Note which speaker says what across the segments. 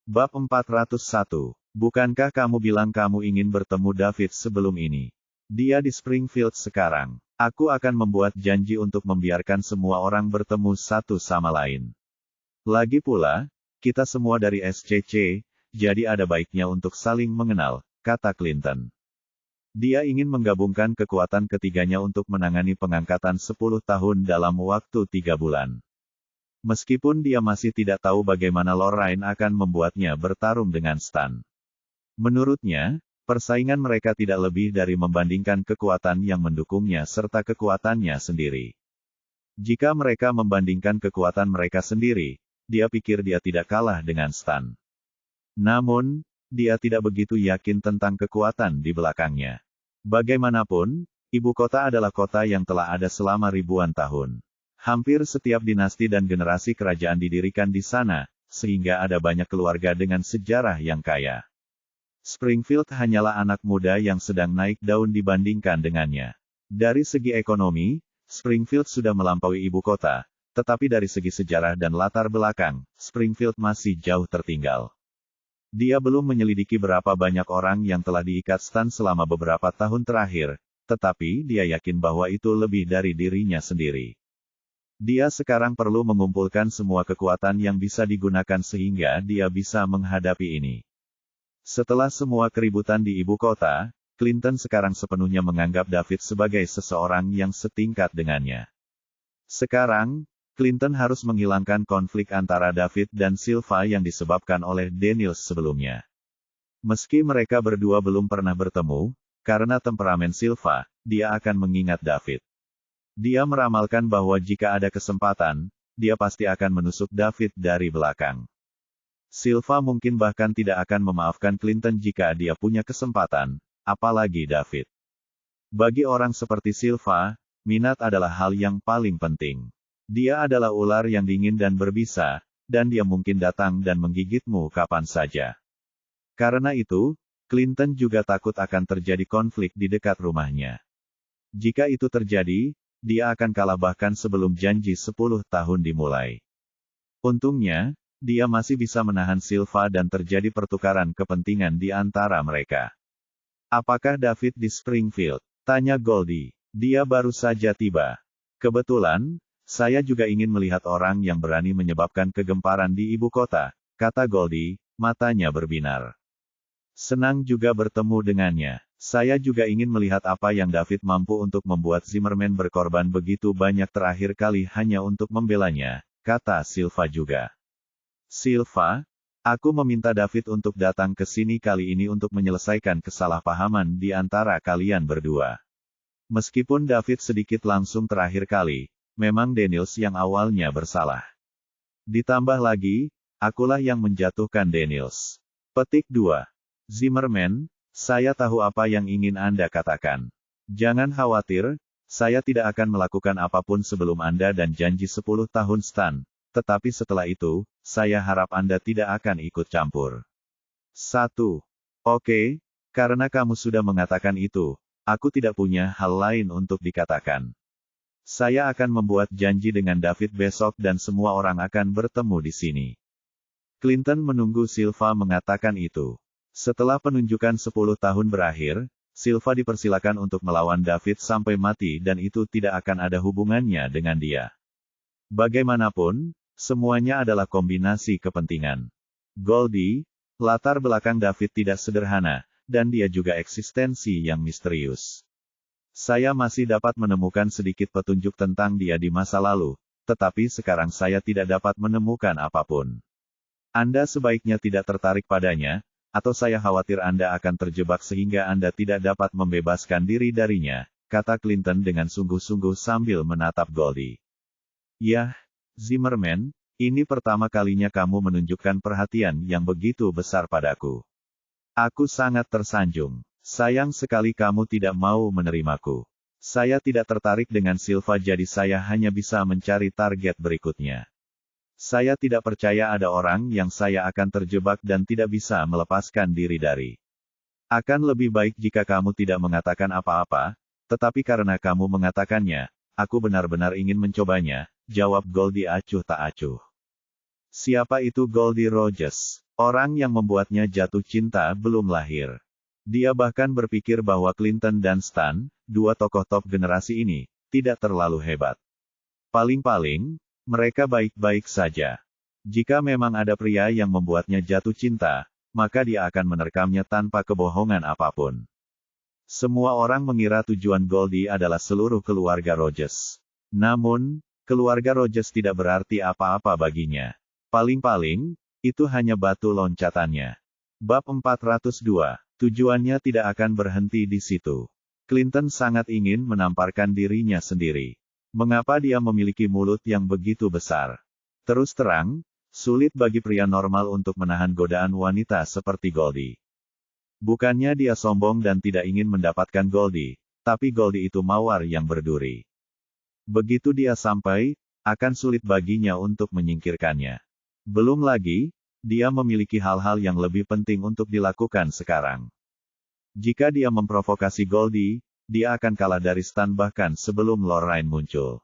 Speaker 1: Bab 401. Bukankah kamu bilang kamu ingin bertemu David sebelum ini? Dia di Springfield sekarang. Aku akan membuat janji untuk membiarkan semua orang bertemu satu sama lain. Lagi pula, kita semua dari SCC, jadi ada baiknya untuk saling mengenal, kata Clinton. Dia ingin menggabungkan kekuatan ketiganya untuk menangani pengangkatan 10 tahun dalam waktu 3 bulan. Meskipun dia masih tidak tahu bagaimana Lorraine akan membuatnya bertarung dengan Stan. Menurutnya, persaingan mereka tidak lebih dari membandingkan kekuatan yang mendukungnya serta kekuatannya sendiri. Jika mereka membandingkan kekuatan mereka sendiri, dia pikir dia tidak kalah dengan Stan. Namun, dia tidak begitu yakin tentang kekuatan di belakangnya. Bagaimanapun, ibu kota adalah kota yang telah ada selama ribuan tahun. Hampir setiap dinasti dan generasi kerajaan didirikan di sana, sehingga ada banyak keluarga dengan sejarah yang kaya. Springfield hanyalah anak muda yang sedang naik daun dibandingkan dengannya. Dari segi ekonomi, Springfield sudah melampaui ibu kota, tetapi dari segi sejarah dan latar belakang, Springfield masih jauh tertinggal. Dia belum menyelidiki berapa banyak orang yang telah diikat Stan selama beberapa tahun terakhir, tetapi dia yakin bahwa itu lebih dari dirinya sendiri. Dia sekarang perlu mengumpulkan semua kekuatan yang bisa digunakan sehingga dia bisa menghadapi ini. Setelah semua keributan di ibu kota, Clinton sekarang sepenuhnya menganggap David sebagai seseorang yang setingkat dengannya. Sekarang, Clinton harus menghilangkan konflik antara David dan Silva yang disebabkan oleh Daniels sebelumnya. Meski mereka berdua belum pernah bertemu, karena temperamen Silva, dia akan mengingat David. Dia meramalkan bahwa jika ada kesempatan, dia pasti akan menusuk David dari belakang. Silva mungkin bahkan tidak akan memaafkan Clinton jika dia punya kesempatan, apalagi David. Bagi orang seperti Silva, minat adalah hal yang paling penting. Dia adalah ular yang dingin dan berbisa, dan dia mungkin datang dan menggigitmu kapan saja. Karena itu, Clinton juga takut akan terjadi konflik di dekat rumahnya. Jika itu terjadi, dia akan kalah bahkan sebelum janji 10 tahun dimulai. Untungnya, dia masih bisa menahan Silva dan terjadi pertukaran kepentingan di antara mereka. Apakah David di Springfield? Tanya Goldie. Dia baru saja tiba. Kebetulan, saya juga ingin melihat orang yang berani menyebabkan kegemparan di ibu kota, kata Goldie, matanya berbinar. Senang juga bertemu dengannya. Saya juga ingin melihat apa yang David mampu untuk membuat Zimmerman berkorban begitu banyak terakhir kali hanya untuk membelanya, kata Silva juga. Silva, aku meminta David untuk datang ke sini kali ini untuk menyelesaikan kesalahpahaman di antara kalian berdua. Meskipun David sedikit langsung terakhir kali, memang Daniels yang awalnya bersalah. Ditambah lagi, akulah yang menjatuhkan Daniels. Petik 2. Zimmerman, saya tahu apa yang ingin Anda katakan. Jangan khawatir, saya tidak akan melakukan apapun sebelum Anda dan janji 10 tahun Stan, tetapi setelah itu, saya harap Anda tidak akan ikut campur. 1. Oke, karena kamu sudah mengatakan itu, aku tidak punya hal lain untuk dikatakan. Saya akan membuat janji dengan David besok dan semua orang akan bertemu di sini. Clinton menunggu Silva mengatakan itu. Setelah penunjukan 10 tahun berakhir, Silva dipersilakan untuk melawan David sampai mati dan itu tidak akan ada hubungannya dengan dia. Bagaimanapun, semuanya adalah kombinasi kepentingan. Goldie, latar belakang David tidak sederhana, dan dia juga eksistensi yang misterius. Saya masih dapat menemukan sedikit petunjuk tentang dia di masa lalu, tetapi sekarang saya tidak dapat menemukan apapun. Anda sebaiknya tidak tertarik padanya, atau saya khawatir Anda akan terjebak sehingga Anda tidak dapat membebaskan diri darinya, kata Clinton dengan sungguh-sungguh sambil menatap Goldie. Yah, Zimmerman, ini pertama kalinya kamu menunjukkan perhatian yang begitu besar padaku. Aku sangat tersanjung. Sayang sekali kamu tidak mau menerimaku. Saya tidak tertarik dengan Silva jadi saya hanya bisa mencari target berikutnya. Saya tidak percaya ada orang yang saya akan terjebak dan tidak bisa melepaskan diri dari. Akan lebih baik jika kamu tidak mengatakan apa-apa, tetapi karena kamu mengatakannya, aku benar-benar ingin mencobanya, jawab Goldie acuh tak acuh. Siapa itu Goldie Rogers? Orang yang membuatnya jatuh cinta belum lahir. Dia bahkan berpikir bahwa Clinton dan Stan, dua tokoh top generasi ini, tidak terlalu hebat. Paling-paling, mereka baik-baik saja. Jika memang ada pria yang membuatnya jatuh cinta, maka dia akan menerkamnya tanpa kebohongan apapun. Semua orang mengira tujuan Goldie adalah seluruh keluarga Rogers. Namun, keluarga Rogers tidak berarti apa-apa baginya. Paling-paling, itu hanya batu loncatannya. Bab 402. Tujuannya tidak akan berhenti di situ. Clinton sangat ingin menamparkan dirinya sendiri. Mengapa dia memiliki mulut yang begitu besar? Terus terang, sulit bagi pria normal untuk menahan godaan wanita seperti Goldie. Bukannya dia sombong dan tidak ingin mendapatkan Goldie, tapi Goldie itu mawar yang berduri. Begitu dia sampai, akan sulit baginya untuk menyingkirkannya. Belum lagi, dia memiliki hal-hal yang lebih penting untuk dilakukan sekarang. Jika dia memprovokasi Goldie, dia akan kalah dari Stan bahkan sebelum Lorraine muncul.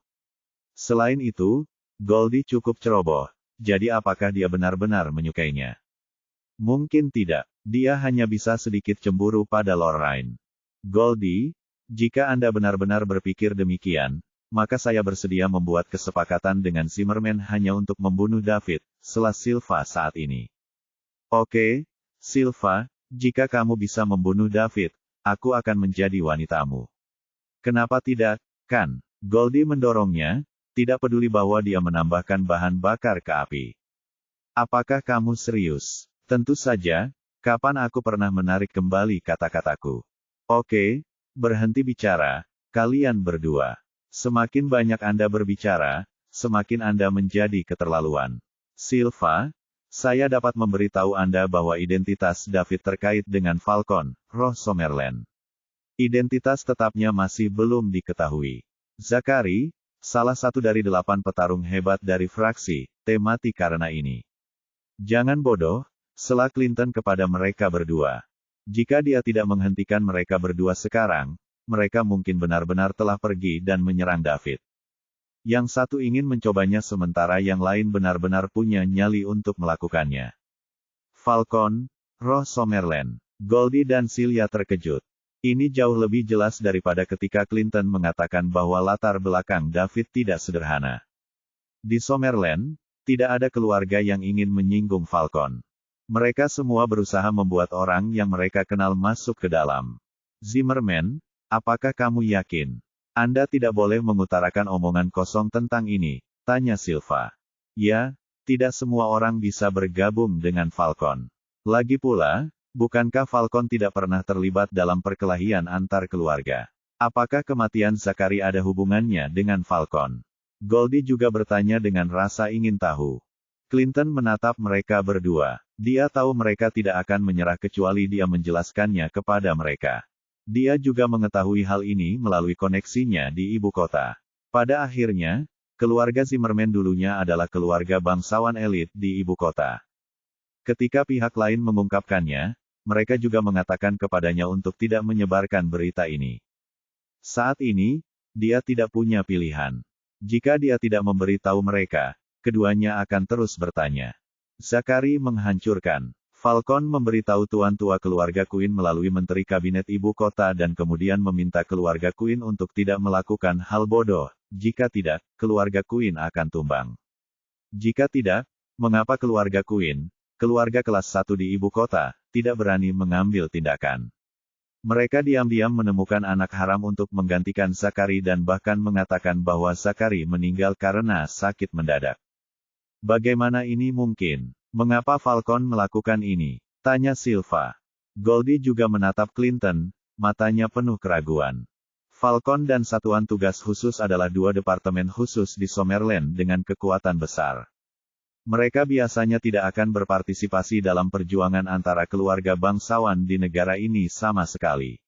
Speaker 1: Selain itu, Goldie cukup ceroboh, jadi apakah dia benar-benar menyukainya? Mungkin tidak, dia hanya bisa sedikit cemburu pada Lorraine. Goldie, jika Anda benar-benar berpikir demikian, maka saya bersedia membuat kesepakatan dengan Zimmerman hanya untuk membunuh David, sela Silva saat ini. Oke, Silva, jika kamu bisa membunuh David, aku akan menjadi wanitamu. Kenapa tidak, kan? Goldie mendorongnya, tidak peduli bahwa dia menambahkan bahan bakar ke api. Apakah kamu serius? Tentu saja, kapan aku pernah menarik kembali kata-kataku? Oke, berhenti bicara, kalian berdua. Semakin banyak Anda berbicara, semakin Anda menjadi keterlaluan. Silva, saya dapat memberitahu Anda bahwa identitas David terkait dengan Falcon, roh Summerland. Identitas tetapnya masih belum diketahui. Zachary, salah satu dari 8 petarung hebat dari fraksi, mati karena ini. Jangan bodoh, sela Clinton kepada mereka berdua. Jika dia tidak menghentikan mereka berdua sekarang, mereka mungkin benar-benar telah pergi dan menyerang David. Yang satu ingin mencobanya sementara yang lain benar-benar punya nyali untuk melakukannya. Falcon, roh Summerland. Goldie dan Celia terkejut. Ini jauh lebih jelas daripada ketika Clinton mengatakan bahwa latar belakang David tidak sederhana. Di Summerland, tidak ada keluarga yang ingin menyinggung Falcon. Mereka semua berusaha membuat orang yang mereka kenal masuk ke dalam. Zimmerman, apakah kamu yakin? Anda tidak boleh mengutarakan omongan kosong tentang ini, tanya Silva. Ya, tidak semua orang bisa bergabung dengan Falcon. Lagi pula, bukankah Falcon tidak pernah terlibat dalam perkelahian antar keluarga? Apakah kematian Zachary ada hubungannya dengan Falcon? Goldie juga bertanya dengan rasa ingin tahu. Clinton menatap mereka berdua. Dia tahu mereka tidak akan menyerah kecuali dia menjelaskannya kepada mereka. Dia juga mengetahui hal ini melalui koneksinya di ibu kota. Pada akhirnya, keluarga Zimmerman dulunya adalah keluarga bangsawan elit di ibu kota. Ketika pihak lain mengungkapkannya, mereka juga mengatakan kepadanya untuk tidak menyebarkan berita ini. Saat ini, dia tidak punya pilihan. Jika dia tidak memberitahu mereka, keduanya akan terus bertanya. Zachary menghancurkan. Falcon memberitahu tuan tua keluarga Queen melalui menteri kabinet ibu kota dan kemudian meminta keluarga Queen untuk tidak melakukan hal bodoh. Jika tidak, keluarga Queen akan tumbang. Jika tidak, mengapa keluarga Queen, keluarga kelas 1 di ibu kota, tidak berani mengambil tindakan? Mereka diam-diam menemukan anak haram untuk menggantikan Zachary dan bahkan mengatakan bahwa Zachary meninggal karena sakit mendadak. Bagaimana ini mungkin? Mengapa Falcon melakukan ini? Tanya Silva. Goldie juga menatap Clinton, matanya penuh keraguan. Falcon dan Satuan Tugas Khusus adalah dua departemen khusus di Summerland dengan kekuatan besar. Mereka biasanya tidak akan berpartisipasi dalam perjuangan antara keluarga bangsawan di negara ini sama sekali.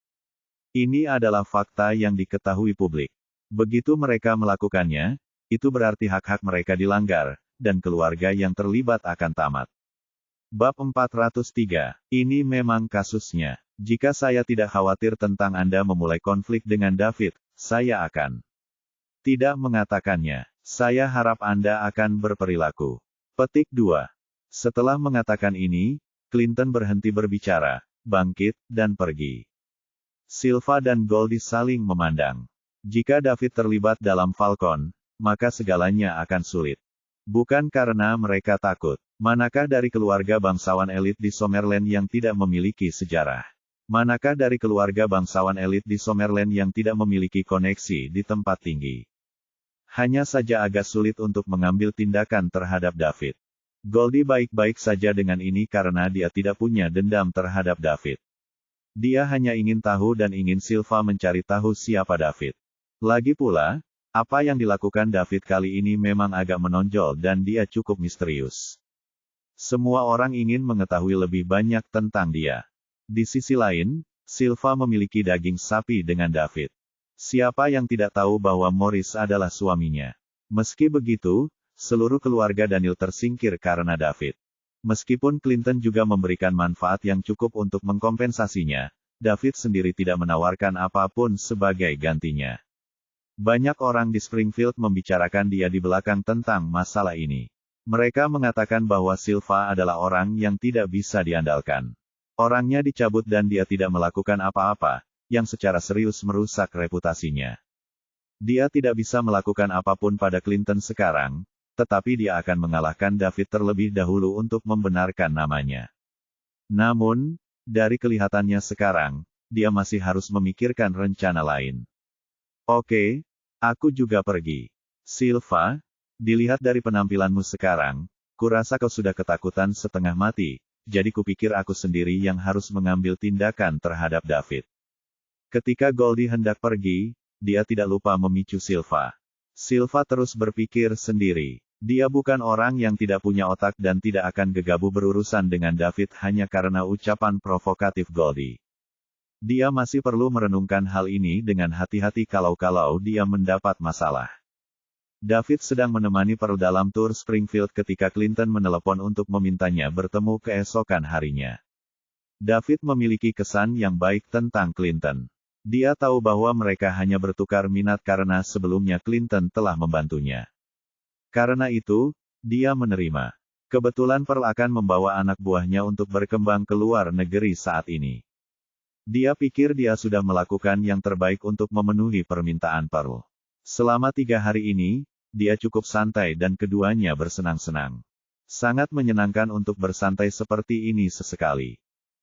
Speaker 1: Ini adalah fakta yang diketahui publik. Begitu mereka melakukannya, itu berarti hak-hak mereka dilanggar, dan keluarga yang terlibat akan tamat. Bab 403. Ini memang kasusnya. Jika saya tidak khawatir tentang Anda memulai konflik dengan David, saya akan tidak mengatakannya. Saya harap Anda akan berperilaku Petik 2. Setelah mengatakan ini, Clinton berhenti berbicara, bangkit, dan pergi. Silva dan Goldie saling memandang. Jika David terlibat dalam Falcon, maka segalanya akan sulit. Bukan karena mereka takut. Manakah dari keluarga bangsawan elit di Summerland yang tidak memiliki sejarah? Manakah dari keluarga bangsawan elit di Summerland yang tidak memiliki koneksi di tempat tinggi? Hanya saja agak sulit untuk mengambil tindakan terhadap David. Goldie baik-baik saja dengan ini karena dia tidak punya dendam terhadap David. Dia hanya ingin tahu dan ingin Silva mencari tahu siapa David. Lagi pula, apa yang dilakukan David kali ini memang agak menonjol dan dia cukup misterius. Semua orang ingin mengetahui lebih banyak tentang dia. Di sisi lain, Silva memiliki daging sapi dengan David. Siapa yang tidak tahu bahwa Morris adalah suaminya? Meski begitu, seluruh keluarga Daniel tersingkir karena David. Meskipun Clinton juga memberikan manfaat yang cukup untuk mengkompensasinya, David sendiri tidak menawarkan apapun sebagai gantinya. Banyak orang di Springfield membicarakan dia di belakang tentang masalah ini. Mereka mengatakan bahwa Silva adalah orang yang tidak bisa diandalkan. Orangnya dicabut dan dia tidak melakukan apa-apa, yang secara serius merusak reputasinya. Dia tidak bisa melakukan apapun pada Clinton sekarang, tetapi dia akan mengalahkan David terlebih dahulu untuk membenarkan namanya. Namun, dari kelihatannya sekarang, dia masih harus memikirkan rencana lain. Oke, aku juga pergi. Silva, dilihat dari penampilanmu sekarang, kurasa kau sudah ketakutan setengah mati, jadi kupikir aku sendiri yang harus mengambil tindakan terhadap David. Ketika Goldie hendak pergi, dia tidak lupa memicu Silva. Silva terus berpikir sendiri. Dia bukan orang yang tidak punya otak dan tidak akan gegabah berurusan dengan David hanya karena ucapan provokatif Goldie. Dia masih perlu merenungkan hal ini dengan hati-hati kalau-kalau dia mendapat masalah. David sedang menemani Pearl dalam tur Springfield ketika Clinton menelepon untuk memintanya bertemu keesokan harinya. David memiliki kesan yang baik tentang Clinton. Dia tahu bahwa mereka hanya bertukar minat karena sebelumnya Clinton telah membantunya. Karena itu, dia menerima. Kebetulan Pearl akan membawa anak buahnya untuk berkembang ke luar negeri saat ini. Dia pikir dia sudah melakukan yang terbaik untuk memenuhi permintaan Pearl. Selama 3 hari ini, dia cukup santai dan keduanya bersenang-senang. Sangat menyenangkan untuk bersantai seperti ini sesekali.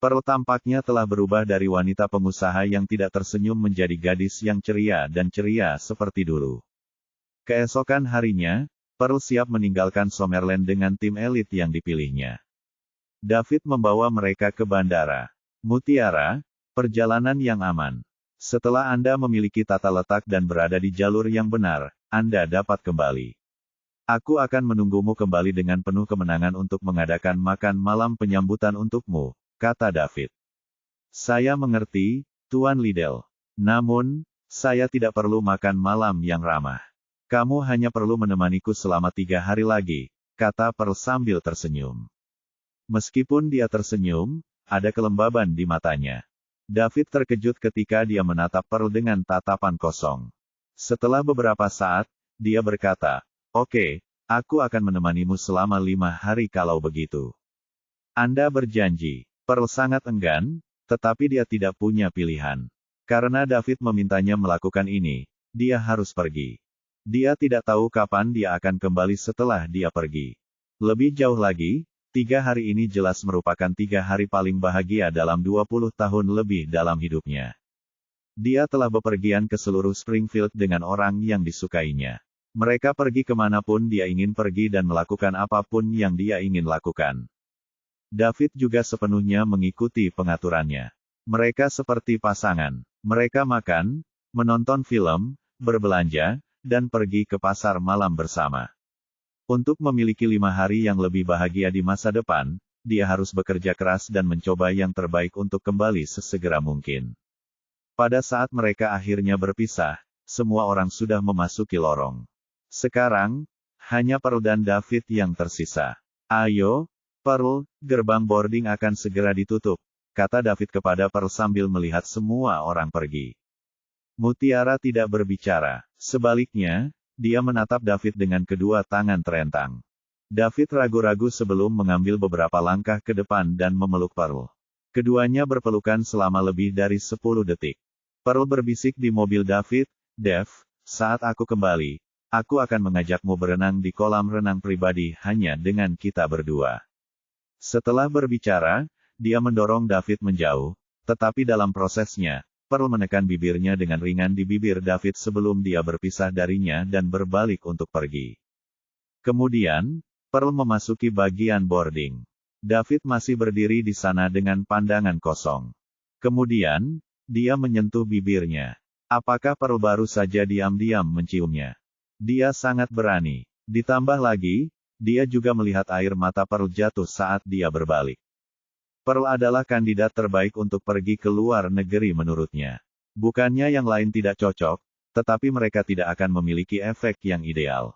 Speaker 1: Pearl tampaknya telah berubah dari wanita pengusaha yang tidak tersenyum menjadi gadis yang ceria dan ceria seperti dulu. Keesokan harinya, Pearl siap meninggalkan Summerland dengan tim elit yang dipilihnya. David membawa mereka ke bandara. Mutiara, perjalanan yang aman. Setelah Anda memiliki tata letak dan berada di jalur yang benar, Anda dapat kembali. Aku akan menunggumu kembali dengan penuh kemenangan untuk mengadakan makan malam penyambutan untukmu, kata David. Saya mengerti, Tuan Liddell. Namun, saya tidak perlu makan malam yang ramah. Kamu hanya perlu menemaniku selama 3 hari lagi, kata Pearl sambil tersenyum. Meskipun dia tersenyum, ada kelembaban di matanya. David terkejut ketika dia menatap Pearl dengan tatapan kosong. Setelah beberapa saat, dia berkata, "Oke, aku akan menemanimu selama 5 hari kalau begitu." Anda berjanji. Pearl sangat enggan, tetapi dia tidak punya pilihan. Karena David memintanya melakukan ini, dia harus pergi. Dia tidak tahu kapan dia akan kembali setelah dia pergi. Lebih jauh lagi, 3 hari ini jelas merupakan 3 hari paling bahagia dalam 20 tahun lebih dalam hidupnya. Dia telah bepergian ke seluruh Springfield dengan orang yang disukainya. Mereka pergi kemanapun dia ingin pergi dan melakukan apapun yang dia ingin lakukan. David juga sepenuhnya mengikuti pengaturannya. Mereka seperti pasangan. Mereka makan, menonton film, berbelanja, dan pergi ke pasar malam bersama. Untuk memiliki 5 hari yang lebih bahagia di masa depan, dia harus bekerja keras dan mencoba yang terbaik untuk kembali sesegera mungkin. Pada saat mereka akhirnya berpisah, semua orang sudah memasuki lorong. Sekarang, hanya Pearl dan David yang tersisa. Ayo, Pearl, gerbang boarding akan segera ditutup, kata David kepada Pearl sambil melihat semua orang pergi. Mutiara tidak berbicara. Sebaliknya, dia menatap David dengan kedua tangan terentang. David ragu-ragu sebelum mengambil beberapa langkah ke depan dan memeluk Pearl. Keduanya berpelukan selama lebih dari 10 detik. Pearl berbisik di mobil David, "Dev, saat aku kembali, aku akan mengajakmu berenang di kolam renang pribadi hanya dengan kita berdua." Setelah berbicara, dia mendorong David menjauh, tetapi dalam prosesnya, Pearl menekan bibirnya dengan ringan di bibir David sebelum dia berpisah darinya dan berbalik untuk pergi. Kemudian, Pearl memasuki bagian boarding. David masih berdiri di sana dengan pandangan kosong. Kemudian, dia menyentuh bibirnya. Apakah Pearl baru saja diam-diam menciumnya? Dia sangat berani. Ditambah lagi, dia juga melihat air mata Pearl jatuh saat dia berbalik. Pearl adalah kandidat terbaik untuk pergi ke luar negeri menurutnya. Bukannya yang lain tidak cocok, tetapi mereka tidak akan memiliki efek yang ideal.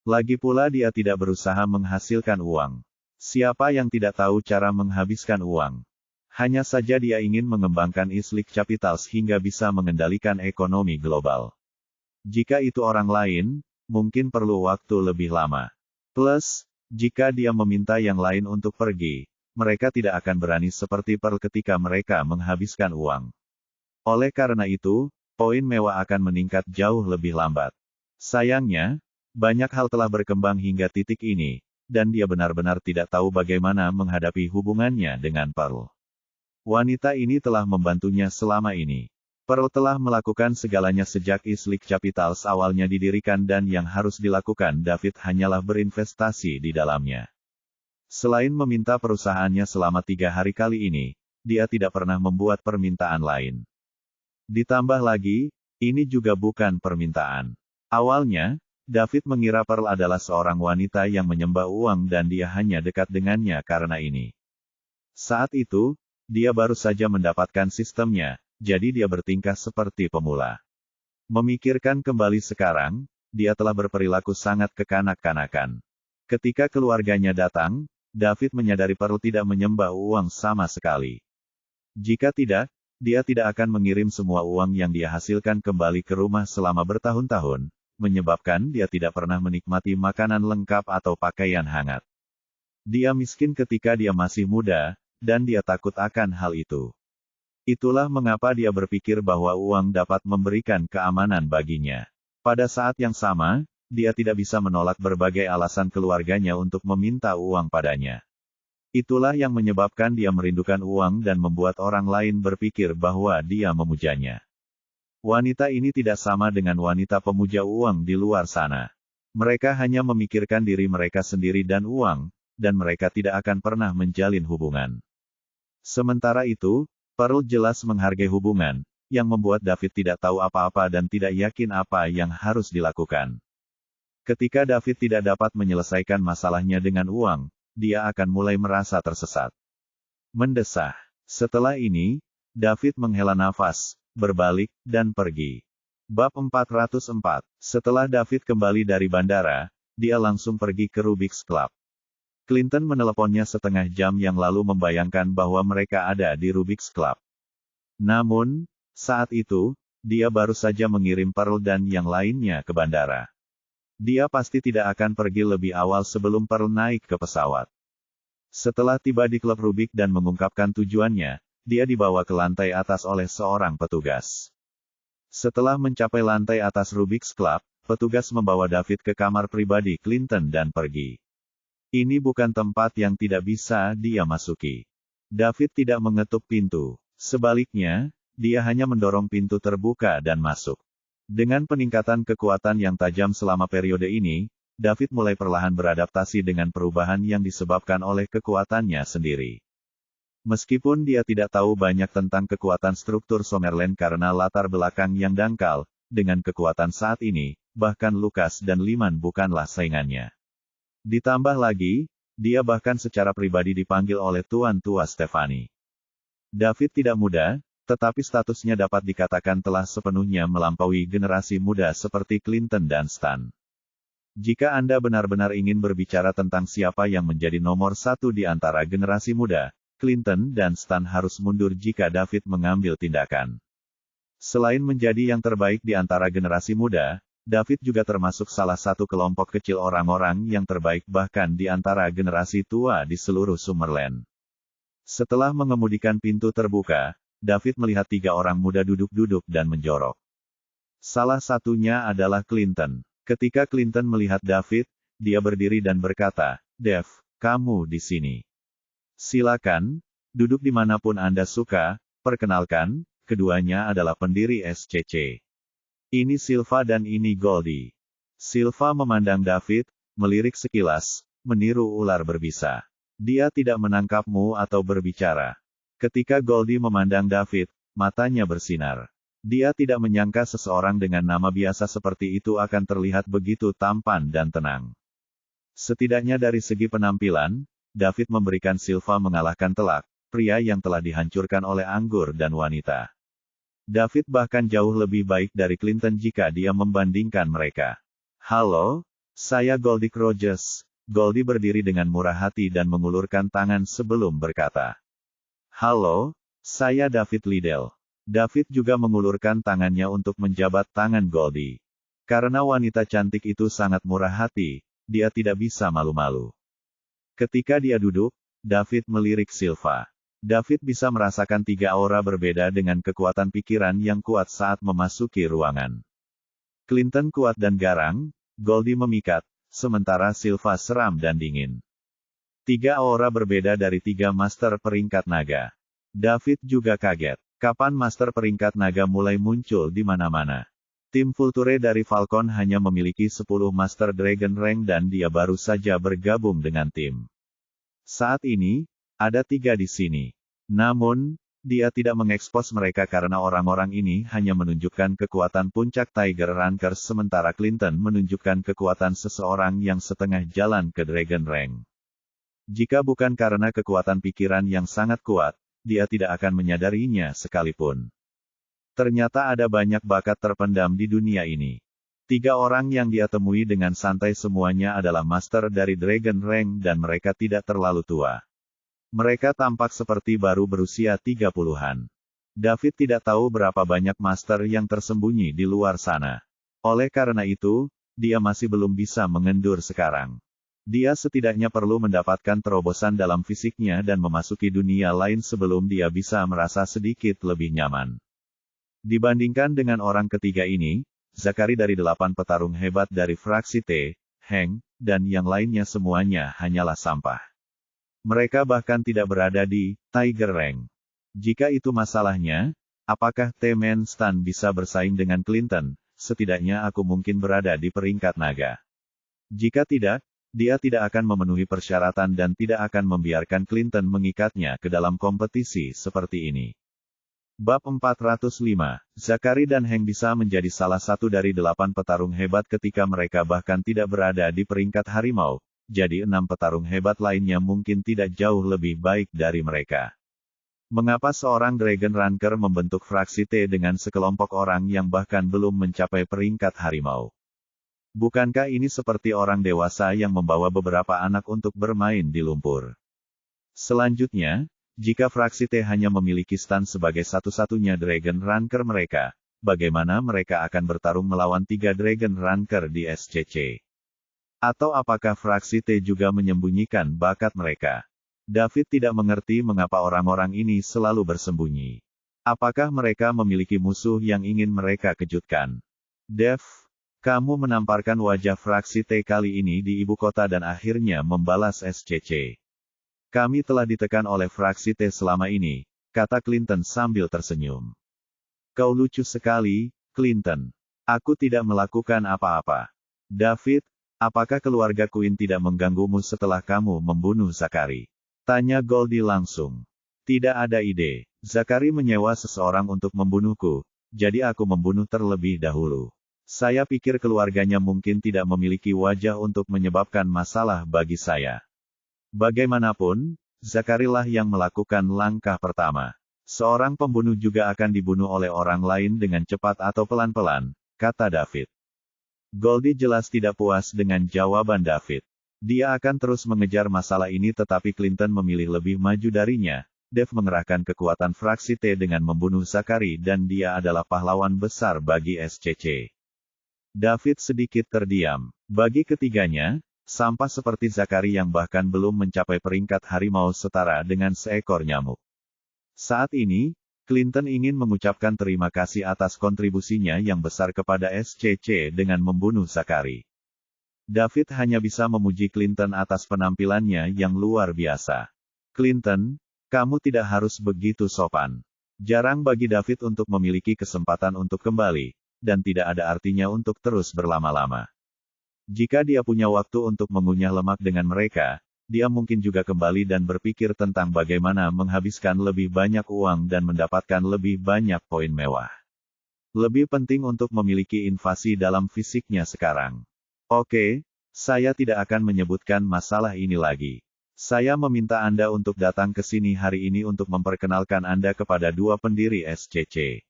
Speaker 1: Lagi pula dia tidak berusaha menghasilkan uang. Siapa yang tidak tahu cara menghabiskan uang? Hanya saja dia ingin mengembangkan Islik Capitals hingga bisa mengendalikan ekonomi global. Jika itu orang lain, mungkin perlu waktu lebih lama. Plus, jika dia meminta yang lain untuk pergi, mereka tidak akan berani seperti Pearl ketika mereka menghabiskan uang. Oleh karena itu, poin mewah akan meningkat jauh lebih lambat. Sayangnya, banyak hal telah berkembang hingga titik ini, dan dia benar-benar tidak tahu bagaimana menghadapi hubungannya dengan Pearl. Wanita ini telah membantunya selama ini. Pearl telah melakukan segalanya sejak Islik Capitals awalnya didirikan dan yang harus dilakukan David hanyalah berinvestasi di dalamnya. Selain meminta perusahaannya selama 3 hari kali ini, dia tidak pernah membuat permintaan lain. Ditambah lagi, ini juga bukan permintaan. Awalnya, David mengira Pearl adalah seorang wanita yang menyembah uang dan dia hanya dekat dengannya karena ini. Saat itu, dia baru saja mendapatkan sistemnya, jadi dia bertingkah seperti pemula. Memikirkan kembali sekarang, dia telah berperilaku sangat kekanak-kanakan. Ketika keluarganya datang, David menyadari Pearl tidak menyembah uang sama sekali. Jika tidak, dia tidak akan mengirim semua uang yang dia hasilkan kembali ke rumah selama bertahun-tahun, menyebabkan dia tidak pernah menikmati makanan lengkap atau pakaian hangat. Dia miskin ketika dia masih muda, dan dia takut akan hal itu. Itulah mengapa dia berpikir bahwa uang dapat memberikan keamanan baginya. Pada saat yang sama, dia tidak bisa menolak berbagai alasan keluarganya untuk meminta uang padanya. Itulah yang menyebabkan dia merindukan uang dan membuat orang lain berpikir bahwa dia memujanya. Wanita ini tidak sama dengan wanita pemuja uang di luar sana. Mereka hanya memikirkan diri mereka sendiri dan uang, dan mereka tidak akan pernah menjalin hubungan. Sementara itu, Pearl jelas menghargai hubungan, yang membuat David tidak tahu apa-apa dan tidak yakin apa yang harus dilakukan. Ketika David tidak dapat menyelesaikan masalahnya dengan uang, dia akan mulai merasa tersesat. Mendesah. Setelah ini, David menghela nafas, berbalik, dan pergi. Bab 404. Setelah David kembali dari bandara, dia langsung pergi ke Rubik's Club. Clinton meneleponnya setengah jam yang lalu membayangkan bahwa mereka ada di Rubik's Club. Namun, saat itu, dia baru saja mengirim Pearl dan yang lainnya ke bandara. Dia pasti tidak akan pergi lebih awal sebelum Pearl naik ke pesawat. Setelah tiba di klub Rubik dan mengungkapkan tujuannya, dia dibawa ke lantai atas oleh seorang petugas. Setelah mencapai lantai atas Rubik's Club, petugas membawa David ke kamar pribadi Clinton dan pergi. Ini bukan tempat yang tidak bisa dia masuki. David tidak mengetuk pintu. Sebaliknya, dia hanya mendorong pintu terbuka dan masuk. Dengan peningkatan kekuatan yang tajam selama periode ini, David mulai perlahan beradaptasi dengan perubahan yang disebabkan oleh kekuatannya sendiri. Meskipun dia tidak tahu banyak tentang kekuatan struktur Summerland karena latar belakang yang dangkal, dengan kekuatan saat ini, bahkan Lucas dan Lyman bukanlah saingannya. Ditambah lagi, dia bahkan secara pribadi dipanggil oleh Tuan Tua Stephanie. David tidak muda, tetapi statusnya dapat dikatakan telah sepenuhnya melampaui generasi muda seperti Clinton dan Stan. Jika Anda benar-benar ingin berbicara tentang siapa yang menjadi nomor satu di antara generasi muda, Clinton dan Stan harus mundur jika David mengambil tindakan. Selain menjadi yang terbaik di antara generasi muda, David juga termasuk salah satu kelompok kecil orang-orang yang terbaik bahkan di antara generasi tua di seluruh Summerland. Setelah mengemudikan pintu terbuka, David melihat 3 orang muda duduk-duduk dan menjorok. Salah satunya adalah Clinton. Ketika Clinton melihat David, dia berdiri dan berkata, "Dev, kamu di sini. Silakan, duduk dimanapun Anda suka." Perkenalkan, keduanya adalah pendiri SCC. Ini Silva dan ini Goldie. Silva memandang David, melirik sekilas, meniru ular berbisa. Dia tidak menangkapmu atau berbicara. Ketika Goldie memandang David, matanya bersinar. Dia tidak menyangka seseorang dengan nama biasa seperti itu akan terlihat begitu tampan dan tenang. Setidaknya dari segi penampilan, David memberikan Silva mengalahkan telak, pria yang telah dihancurkan oleh anggur dan wanita. David bahkan jauh lebih baik dari Clinton jika dia membandingkan mereka. "Halo, saya Goldie Rogers." Goldie berdiri dengan murah hati dan mengulurkan tangan sebelum berkata, "Halo, saya David Liddell." David juga mengulurkan tangannya untuk menjabat tangan Goldie. Karena wanita cantik itu sangat murah hati, dia tidak bisa malu-malu. Ketika dia duduk, David melirik Silva. David bisa merasakan 3 aura berbeda dengan kekuatan pikiran yang kuat saat memasuki ruangan. Clinton kuat dan garang, Goldie memikat, sementara Silva seram dan dingin. 3 aura berbeda dari 3 master peringkat naga. David juga kaget. Kapan master peringkat naga mulai muncul di mana-mana? Tim Vulture dari Falcon hanya memiliki 10 Master Dragon Rank dan dia baru saja bergabung dengan tim. Saat ini, ada 3 di sini. Namun, dia tidak mengekspos mereka karena orang-orang ini hanya menunjukkan kekuatan puncak Tiger Rankers sementara Clinton menunjukkan kekuatan seseorang yang setengah jalan ke Dragon Rank. Jika bukan karena kekuatan pikiran yang sangat kuat, dia tidak akan menyadarinya sekalipun. Ternyata ada banyak bakat terpendam di dunia ini. 3 orang yang dia temui dengan santai semuanya adalah master dari Dragon Rank dan mereka tidak terlalu tua. Mereka tampak seperti baru berusia 30-an. David tidak tahu berapa banyak master yang tersembunyi di luar sana. Oleh karena itu, dia masih belum bisa mengendur sekarang. Dia setidaknya perlu mendapatkan terobosan dalam fisiknya dan memasuki dunia lain sebelum dia bisa merasa sedikit lebih nyaman. Dibandingkan dengan orang ketiga ini, Zachary dari 8 petarung hebat dari fraksi T, Hank, dan yang lainnya semuanya hanyalah sampah. Mereka bahkan tidak berada di Tiger Rank. Jika itu masalahnya, apakah T-Man Stan bisa bersaing dengan Clinton? Setidaknya aku mungkin berada di peringkat naga. Jika tidak, dia tidak akan memenuhi persyaratan dan tidak akan membiarkan Clinton mengikatnya ke dalam kompetisi seperti ini. Bab 405, Zachary dan Hank bisa menjadi salah satu dari 8 petarung hebat ketika mereka bahkan tidak berada di peringkat harimau, jadi 6 petarung hebat lainnya mungkin tidak jauh lebih baik dari mereka. Mengapa seorang Dragon Ranker membentuk fraksi T dengan sekelompok orang yang bahkan belum mencapai peringkat harimau? Bukankah ini seperti orang dewasa yang membawa beberapa anak untuk bermain di lumpur? Selanjutnya, jika fraksi T hanya memiliki Stan sebagai satu-satunya Dragon Ranker mereka, bagaimana mereka akan bertarung melawan 3 Dragon Ranker di SCC? Atau apakah fraksi T juga menyembunyikan bakat mereka? David tidak mengerti mengapa orang-orang ini selalu bersembunyi. Apakah mereka memiliki musuh yang ingin mereka kejutkan? Dev, kamu menamparkan wajah fraksi T kali ini di ibu kota dan akhirnya membalas SCC. Kami telah ditekan oleh fraksi T selama ini, kata Clinton sambil tersenyum. Kau lucu sekali, Clinton. Aku tidak melakukan apa-apa. David, apakah keluarga Queen tidak mengganggumu setelah kamu membunuh Zachary? Tanya Goldie langsung. Tidak ada ide. Zachary menyewa seseorang untuk membunuhku, jadi aku membunuh terlebih dahulu. Saya pikir keluarganya mungkin tidak memiliki wajah untuk menyebabkan masalah bagi saya. Bagaimanapun, Zachary lah yang melakukan langkah pertama. Seorang pembunuh juga akan dibunuh oleh orang lain dengan cepat atau pelan-pelan, kata David. Goldie jelas tidak puas dengan jawaban David. Dia akan terus mengejar masalah ini tetapi Clinton memilih lebih maju darinya. Dev mengerahkan kekuatan fraksi T dengan membunuh Zachary dan dia adalah pahlawan besar bagi SCC. David sedikit terdiam. Bagi ketiganya, sampah seperti Zachary yang bahkan belum mencapai peringkat harimau setara dengan seekor nyamuk. Saat ini, Clinton ingin mengucapkan terima kasih atas kontribusinya yang besar kepada SCC dengan membunuh Zachary. David hanya bisa memuji Clinton atas penampilannya yang luar biasa. Clinton, kamu tidak harus begitu sopan. Jarang bagi David untuk memiliki kesempatan untuk kembali, dan tidak ada artinya untuk terus berlama-lama. Jika dia punya waktu untuk mengunyah lemak dengan mereka, dia mungkin juga kembali dan berpikir tentang bagaimana menghabiskan lebih banyak uang dan mendapatkan lebih banyak poin mewah. Lebih penting untuk memiliki invasi dalam fisiknya sekarang. Oke, saya tidak akan menyebutkan masalah ini lagi. Saya meminta Anda untuk datang ke sini hari ini untuk memperkenalkan Anda kepada dua pendiri SCC.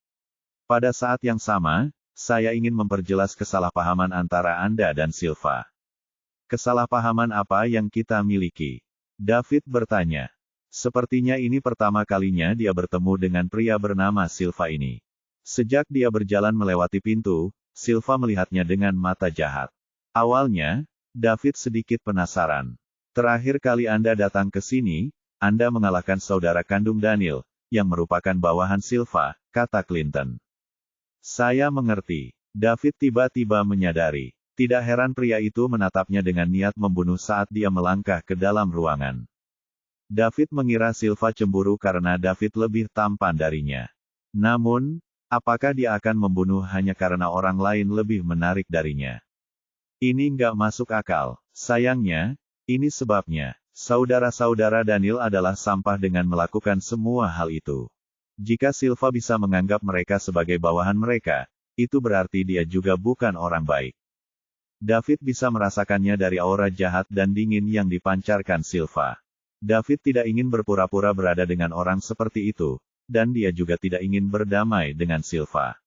Speaker 1: Pada saat yang sama, saya ingin memperjelas kesalahpahaman antara Anda dan Silva. Kesalahpahaman apa yang kita miliki? David bertanya. Sepertinya ini pertama kalinya dia bertemu dengan pria bernama Silva ini. Sejak dia berjalan melewati pintu, Silva melihatnya dengan mata jahat. Awalnya, David sedikit penasaran. Terakhir kali Anda datang ke sini, Anda mengalahkan saudara kandung Daniel, yang merupakan bawahan Silva, kata Clinton. Saya mengerti. David tiba-tiba menyadari. Tidak heran pria itu menatapnya dengan niat membunuh saat dia melangkah ke dalam ruangan. David mengira Silva cemburu karena David lebih tampan darinya. Namun, apakah dia akan membunuh hanya karena orang lain lebih menarik darinya? Ini nggak masuk akal. Sayangnya, ini sebabnya. Saudara-saudara Daniel adalah sampah dengan melakukan semua hal itu. Jika Silva bisa menganggap mereka sebagai bawahan mereka, itu berarti dia juga bukan orang baik. David bisa merasakannya dari aura jahat dan dingin yang dipancarkan Silva. David tidak ingin berpura-pura berada dengan orang seperti itu, dan dia juga tidak ingin berdamai dengan Silva.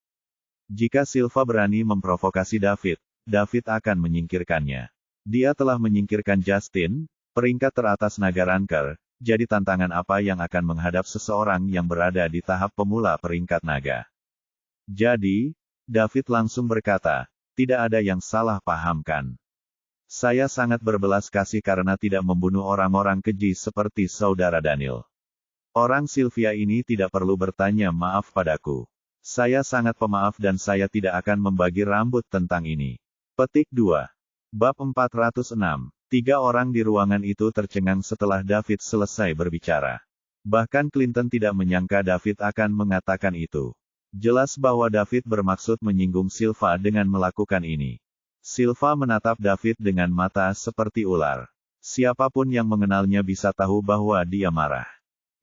Speaker 1: Jika Silva berani memprovokasi David, David akan menyingkirkannya. Dia telah menyingkirkan Justin, peringkat teratas naga ranker, jadi tantangan apa yang akan menghadap seseorang yang berada di tahap pemula peringkat naga. Jadi, David langsung berkata, tidak ada yang salah pahamkan. Saya sangat berbelas kasih karena tidak membunuh orang-orang keji seperti saudara Daniel. Orang Sylvia ini tidak perlu bertanya maaf padaku. Saya sangat pemaaf dan saya tidak akan membagi rambut tentang ini. Petik 2. Bab 406. 3 orang di ruangan itu tercengang setelah David selesai berbicara. Bahkan Clinton tidak menyangka David akan mengatakan itu. Jelas bahwa David bermaksud menyinggung Silva dengan melakukan ini. Silva menatap David dengan mata seperti ular. Siapapun yang mengenalnya bisa tahu bahwa dia marah.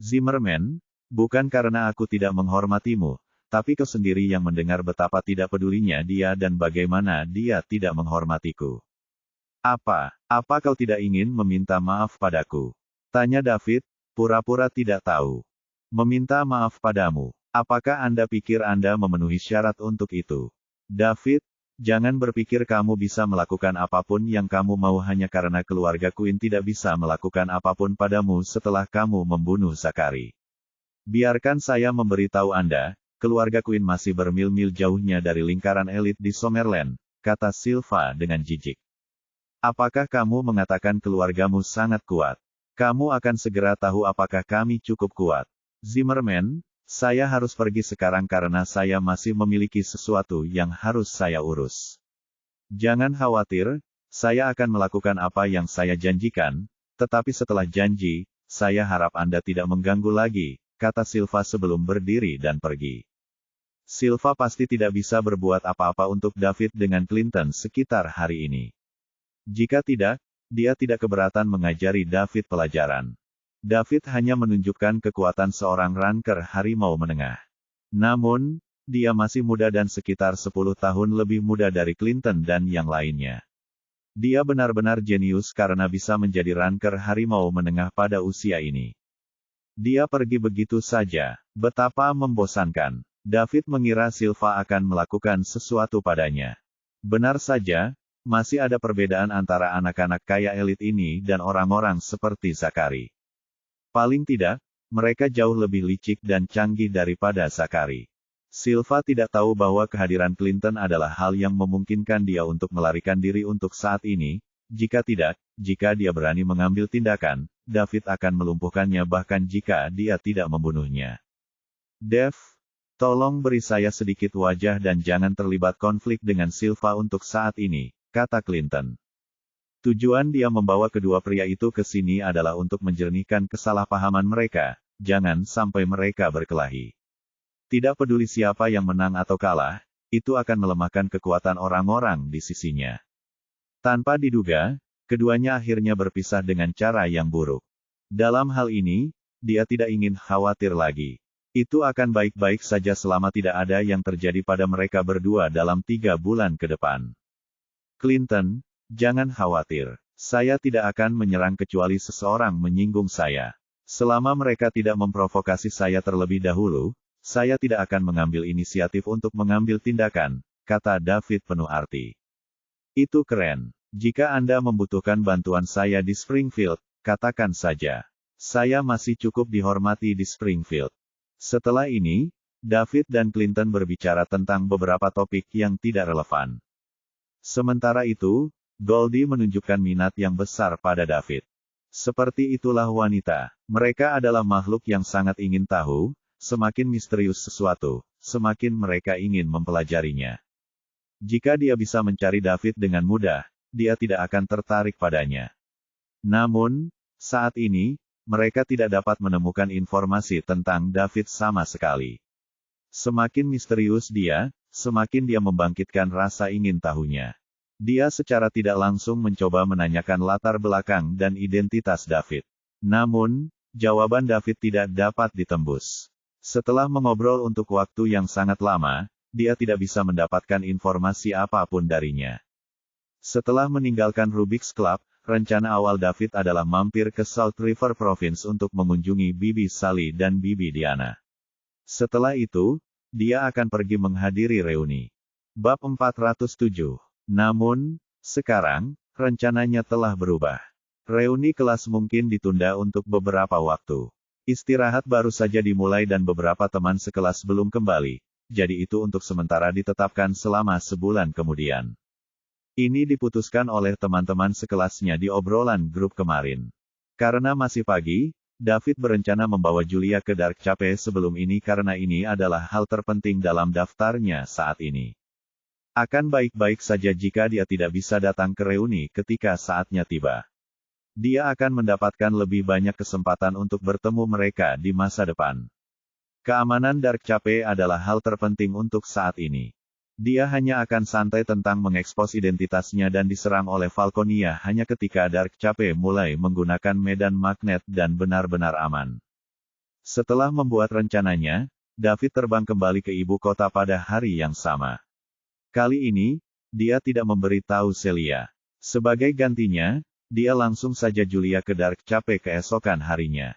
Speaker 1: Zimmerman, bukan karena aku tidak menghormatimu, tapi kau sendiri yang mendengar betapa tidak pedulinya dia dan bagaimana dia tidak menghormatiku. Apa kau tidak ingin meminta maaf padaku? Tanya David, pura-pura tidak tahu. Meminta maaf padamu. Apakah Anda pikir Anda memenuhi syarat untuk itu? David, jangan berpikir kamu bisa melakukan apapun yang kamu mau hanya karena keluarga Queen tidak bisa melakukan apapun padamu setelah kamu membunuh Zachary. Biarkan saya memberitahu Anda, keluarga Queen masih bermil-mil jauhnya dari lingkaran elit di Summerland, kata Silva dengan jijik. Apakah kamu mengatakan keluargamu sangat kuat? Kamu akan segera tahu apakah kami cukup kuat. Zimmerman, saya harus pergi sekarang karena saya masih memiliki sesuatu yang harus saya urus. Jangan khawatir, saya akan melakukan apa yang saya janjikan, tetapi setelah janji, saya harap Anda tidak mengganggu lagi, kata Silva sebelum berdiri dan pergi. Silva pasti tidak bisa berbuat apa-apa untuk David dengan Clinton sekitar hari ini. Jika tidak, dia tidak keberatan mengajari David pelajaran. David hanya menunjukkan kekuatan seorang ranker harimau menengah. Namun, dia masih muda dan sekitar 10 tahun lebih muda dari Clinton dan yang lainnya. Dia benar-benar jenius karena bisa menjadi ranker harimau menengah pada usia ini. Dia pergi begitu saja, betapa membosankan. David mengira Silva akan melakukan sesuatu padanya. Benar saja, masih ada perbedaan antara anak-anak kaya elit ini dan orang-orang seperti Zachary. Paling tidak, mereka jauh lebih licik dan canggih daripada Zachary. Silva tidak tahu bahwa kehadiran Clinton adalah hal yang memungkinkan dia untuk melarikan diri untuk saat ini. Jika tidak, jika dia berani mengambil tindakan, David akan melumpuhkannya bahkan jika dia tidak membunuhnya. Dev, tolong beri saya sedikit wajah dan jangan terlibat konflik dengan Silva untuk saat ini, kata Clinton. Tujuan dia membawa kedua pria itu ke sini adalah untuk menjernihkan kesalahpahaman mereka, jangan sampai mereka berkelahi. Tidak peduli siapa yang menang atau kalah, itu akan melemahkan kekuatan orang-orang di sisinya. Tanpa diduga, keduanya akhirnya berpisah dengan cara yang buruk. Dalam hal ini, dia tidak ingin khawatir lagi. Itu akan baik-baik saja selama tidak ada yang terjadi pada mereka berdua dalam 3 bulan ke depan. Clinton, jangan khawatir. Saya tidak akan menyerang kecuali seseorang menyinggung saya. Selama mereka tidak memprovokasi saya terlebih dahulu, saya tidak akan mengambil inisiatif untuk mengambil tindakan, kata David penuh arti. Itu keren. Jika Anda membutuhkan bantuan saya di Springfield, katakan saja. Saya masih cukup dihormati di Springfield. Setelah ini, David dan Clinton berbicara tentang beberapa topik yang tidak relevan. Sementara itu, Goldie menunjukkan minat yang besar pada David. Seperti itulah wanita. Mereka adalah makhluk yang sangat ingin tahu. Semakin misterius sesuatu, semakin mereka ingin mempelajarinya. Jika dia bisa mencari David dengan mudah, dia tidak akan tertarik padanya. Namun, saat ini, mereka tidak dapat menemukan informasi tentang David sama sekali. Semakin misterius dia, semakin dia membangkitkan rasa ingin tahunya. Dia secara tidak langsung mencoba menanyakan latar belakang dan identitas David. Namun, jawaban David tidak dapat ditembus. Setelah mengobrol untuk waktu yang sangat lama, dia tidak bisa mendapatkan informasi apapun darinya. Setelah meninggalkan Rubik's Club, rencana awal David adalah mampir ke Salt River Province untuk mengunjungi Bibi Sally dan Bibi Diana. Setelah itu, dia akan pergi menghadiri reuni. Bab 407. Namun, sekarang, rencananya telah berubah. Reuni kelas mungkin ditunda untuk beberapa waktu. Istirahat baru saja dimulai dan beberapa teman sekelas belum kembali, jadi itu untuk sementara ditetapkan selama sebulan kemudian. Ini diputuskan oleh teman-teman sekelasnya di obrolan grup kemarin. Karena masih pagi, David berencana membawa Julia ke Dark Chapel sebelum ini karena ini adalah hal terpenting dalam daftarnya saat ini. Akan baik-baik saja jika dia tidak bisa datang ke reuni ketika saatnya tiba. Dia akan mendapatkan lebih banyak kesempatan untuk bertemu mereka di masa depan. Keamanan Dark Chapel adalah hal terpenting untuk saat ini. Dia hanya akan santai tentang mengekspos identitasnya dan diserang oleh Falconia hanya ketika Dark Chapel mulai menggunakan medan magnet dan benar-benar aman. Setelah membuat rencananya, David terbang kembali ke ibu kota pada hari yang sama. Kali ini, dia tidak memberi tahu Celia. Sebagai gantinya, dia langsung saja Julia ke Dark Chapel keesokan harinya.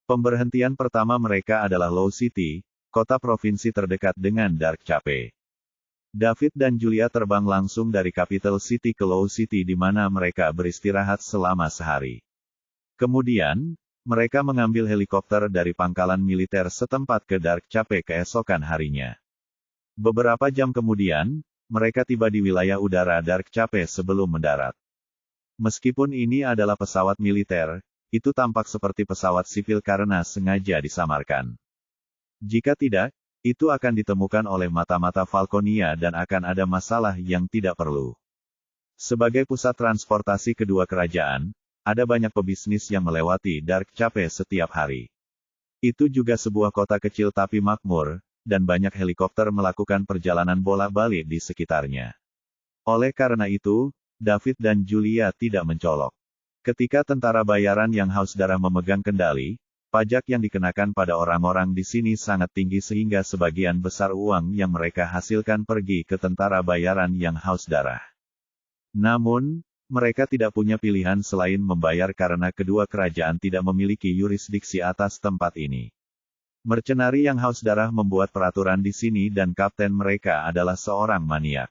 Speaker 1: Pemberhentian pertama mereka adalah Low City, kota provinsi terdekat dengan Dark Chapel. David dan Julia terbang langsung dari Capital City ke Low City di mana mereka beristirahat selama sehari. Kemudian, mereka mengambil helikopter dari pangkalan militer setempat ke Dark Chapel keesokan harinya. Beberapa jam kemudian, mereka tiba di wilayah udara Dark Chapel sebelum mendarat. Meskipun ini adalah pesawat militer, itu tampak seperti pesawat sipil karena sengaja disamarkan. Jika tidak, itu akan ditemukan oleh mata-mata Falconia dan akan ada masalah yang tidak perlu. Sebagai pusat transportasi kedua kerajaan, ada banyak pebisnis yang melewati Dark Chapel setiap hari. Itu juga sebuah kota kecil tapi makmur, dan banyak helikopter melakukan perjalanan bolak-balik di sekitarnya. Oleh karena itu, David dan Julia tidak mencolok. Ketika tentara bayaran yang haus darah memegang kendali, pajak yang dikenakan pada orang-orang di sini sangat tinggi sehingga sebagian besar uang yang mereka hasilkan pergi ke tentara bayaran yang haus darah. Namun, mereka tidak punya pilihan selain membayar karena kedua kerajaan tidak memiliki yurisdiksi atas tempat ini. Mercenari yang haus darah membuat peraturan di sini dan kapten mereka adalah seorang maniak.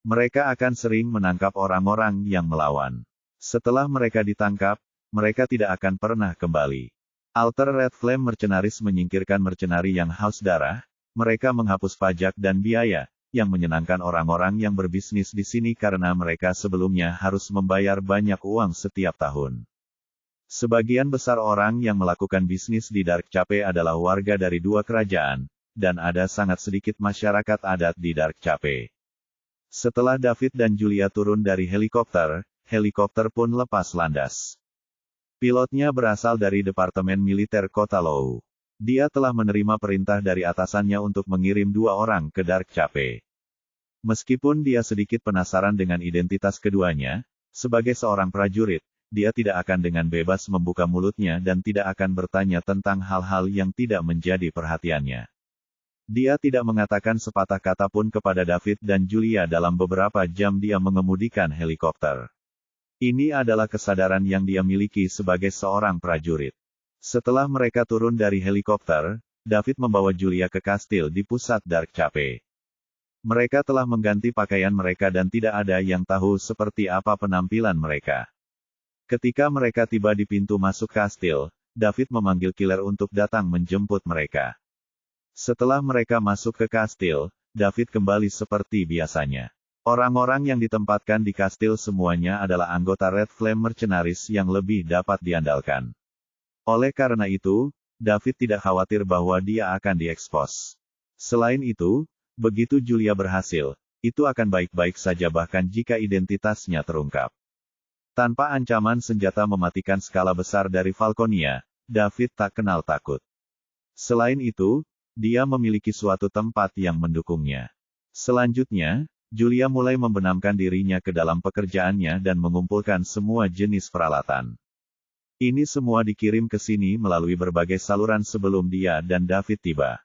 Speaker 1: Mereka akan sering menangkap orang-orang yang melawan. Setelah mereka ditangkap, mereka tidak akan pernah kembali. Alter Red Flame Mercenaries menyingkirkan mercenari yang haus darah, Mereka menghapus pajak dan biaya, yang menyenangkan orang-orang yang berbisnis di sini karena mereka sebelumnya harus membayar banyak uang setiap tahun. Sebagian besar orang yang melakukan bisnis di Dark Cape adalah warga dari dua kerajaan, dan ada sangat sedikit masyarakat adat di Dark Cape. Setelah David dan Julia turun dari helikopter, helikopter pun lepas landas. Pilotnya berasal dari Departemen Militer Kota Lou. Dia telah menerima perintah dari atasannya untuk mengirim 2 orang ke Dark Cape. Meskipun dia sedikit penasaran dengan identitas keduanya, sebagai seorang prajurit, dia tidak akan dengan bebas membuka mulutnya dan tidak akan bertanya tentang hal-hal yang tidak menjadi perhatiannya. Dia tidak mengatakan sepatah kata pun kepada David dan Julia dalam beberapa jam dia mengemudikan helikopter. Ini adalah kesadaran yang dia miliki sebagai seorang prajurit. Setelah mereka turun dari helikopter, David membawa Julia ke kastil di pusat Dark Cape. Mereka telah mengganti pakaian mereka dan tidak ada yang tahu seperti apa penampilan mereka. Ketika mereka tiba di pintu masuk kastil, David memanggil Killer untuk datang menjemput mereka. Setelah mereka masuk ke kastil, David kembali seperti biasanya. Orang-orang yang ditempatkan di kastil semuanya adalah anggota Red Flame Mercenaries yang lebih dapat diandalkan. Oleh karena itu, David tidak khawatir bahwa dia akan diekspos. Selain itu, begitu Julia berhasil, itu akan baik-baik saja bahkan jika identitasnya terungkap. Tanpa ancaman senjata mematikan skala besar dari Falconia, David tak kenal takut. Selain itu, dia memiliki suatu tempat yang mendukungnya. Selanjutnya, Julia mulai membenamkan dirinya ke dalam pekerjaannya dan mengumpulkan semua jenis peralatan. Ini semua dikirim ke sini melalui berbagai saluran sebelum dia dan David tiba.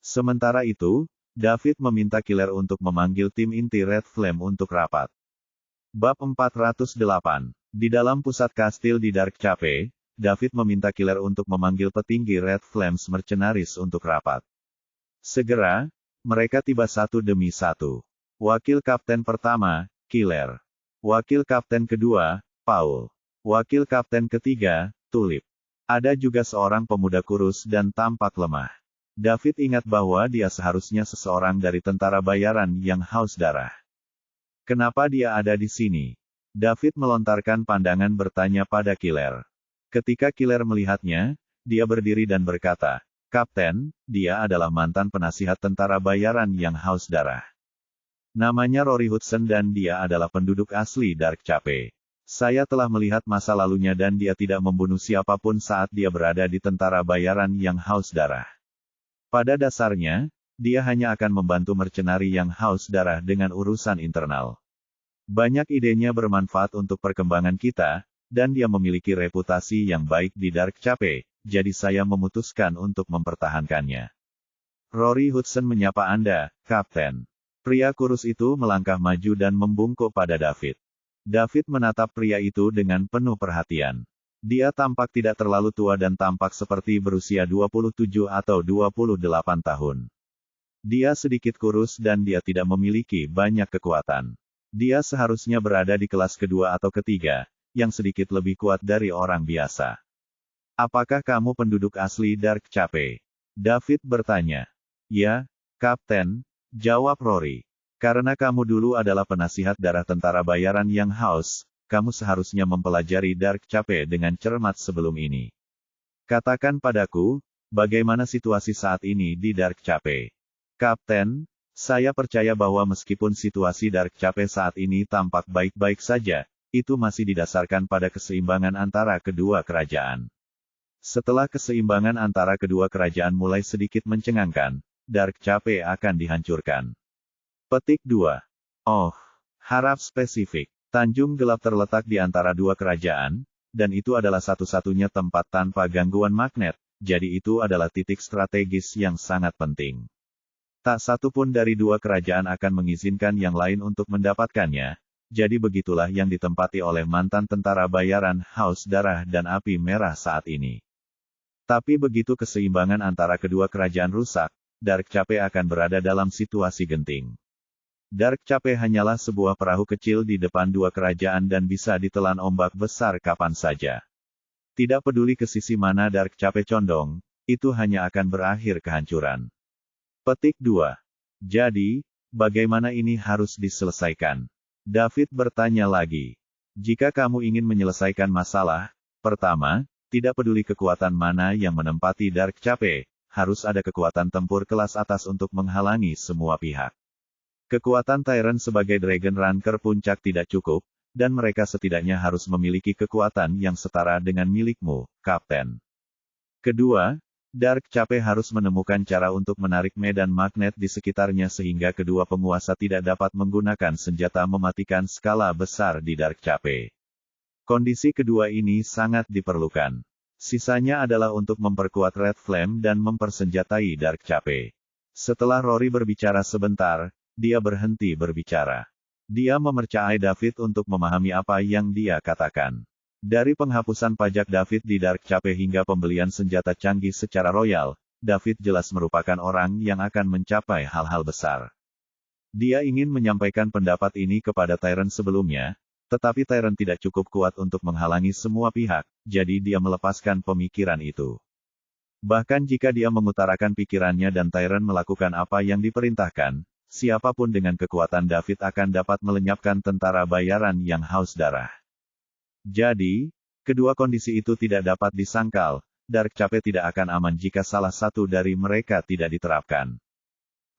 Speaker 1: Sementara itu, David meminta Killer untuk memanggil tim inti Red Flame untuk rapat. Bab 408. Di dalam pusat kastil di Dark Cape, David meminta Killer untuk memanggil petinggi Red Flames Mercenaries untuk rapat. Segera, mereka tiba satu demi satu. Wakil Kapten pertama, Killer. Wakil Kapten kedua, Paul. Wakil Kapten ketiga, Tulip. Ada juga seorang pemuda kurus dan tampak lemah. David ingat bahwa dia seharusnya seseorang dari tentara bayaran yang haus darah. Kenapa dia ada di sini? David melontarkan pandangan bertanya pada Killer. Ketika Killer melihatnya, dia berdiri dan berkata, "Kapten, dia adalah mantan penasihat tentara bayaran yang haus darah. Namanya Rory Hudson dan dia adalah penduduk asli Dark Cape. Saya telah melihat masa lalunya dan dia tidak membunuh siapapun saat dia berada di tentara bayaran yang haus darah. Pada dasarnya, dia hanya akan membantu mercenari yang haus darah dengan urusan internal. Banyak idenya bermanfaat untuk perkembangan kita, dan dia memiliki reputasi yang baik di Dark Cape, jadi saya memutuskan untuk mempertahankannya." "Rory Hudson menyapa Anda, Kapten." Pria kurus itu melangkah maju dan membungkuk pada David. David menatap pria itu dengan penuh perhatian. Dia tampak tidak terlalu tua dan tampak seperti berusia 27 atau 28 tahun. Dia sedikit kurus dan dia tidak memiliki banyak kekuatan. Dia seharusnya berada di kelas kedua atau ketiga, yang sedikit lebih kuat dari orang biasa. "Apakah kamu penduduk asli Dark Cape?" David bertanya. "Ya, Kapten," jawab Rory. "Karena kamu dulu adalah penasihat darah tentara bayaran yang haus, kamu seharusnya mempelajari Dark Cape dengan cermat sebelum ini. Katakan padaku, bagaimana situasi saat ini di Dark Cape?" "Kapten, saya percaya bahwa meskipun situasi Dark Cape saat ini tampak baik-baik saja, itu masih didasarkan pada keseimbangan antara kedua kerajaan. Setelah keseimbangan antara kedua kerajaan mulai sedikit mencengangkan, Dark Cape akan dihancurkan." Petik 2. Oh, harap spesifik. Tanjung Gelap terletak di antara dua kerajaan, dan itu adalah satu-satunya tempat tanpa gangguan magnet, jadi itu adalah titik strategis yang sangat penting. Tak satu pun dari dua kerajaan akan mengizinkan yang lain untuk mendapatkannya. Jadi begitulah yang ditempati oleh mantan tentara bayaran haus darah dan api merah saat ini. Tapi begitu keseimbangan antara kedua kerajaan rusak, Dark Cape akan berada dalam situasi genting. Dark Cape hanyalah sebuah perahu kecil di depan dua kerajaan dan bisa ditelan ombak besar kapan saja. Tidak peduli ke sisi mana Dark Cape condong, itu hanya akan berakhir kehancuran. Petik 2. Jadi, bagaimana ini harus diselesaikan? David bertanya lagi. Jika kamu ingin menyelesaikan masalah, pertama, tidak peduli kekuatan mana yang menempati Dark Cape, harus ada kekuatan tempur kelas atas untuk menghalangi semua pihak. Kekuatan Tyrant sebagai Dragon Ranker puncak tidak cukup, dan mereka setidaknya harus memiliki kekuatan yang setara dengan milikmu, Kapten. Kedua, Dark Cape harus menemukan cara untuk menarik medan magnet di sekitarnya sehingga kedua penguasa tidak dapat menggunakan senjata mematikan skala besar di Dark Cape. Kondisi kedua ini sangat diperlukan. Sisanya adalah untuk memperkuat Red Flame dan mempersenjatai Dark Cape. Setelah Rory berbicara sebentar, dia berhenti berbicara. Dia memercayai David untuk memahami apa yang dia katakan. Dari penghapusan pajak David di Dark Cape hingga pembelian senjata canggih secara royal, David jelas merupakan orang yang akan mencapai hal-hal besar. Dia ingin menyampaikan pendapat ini kepada Tyrant sebelumnya, tetapi Tyrant tidak cukup kuat untuk menghalangi semua pihak, jadi dia melepaskan pemikiran itu. Bahkan jika dia mengutarakan pikirannya dan Tyrant melakukan apa yang diperintahkan, siapapun dengan kekuatan David akan dapat melenyapkan tentara bayaran yang haus darah. Jadi, kedua kondisi itu tidak dapat disangkal, Dark Cape tidak akan aman jika salah satu dari mereka tidak diterapkan.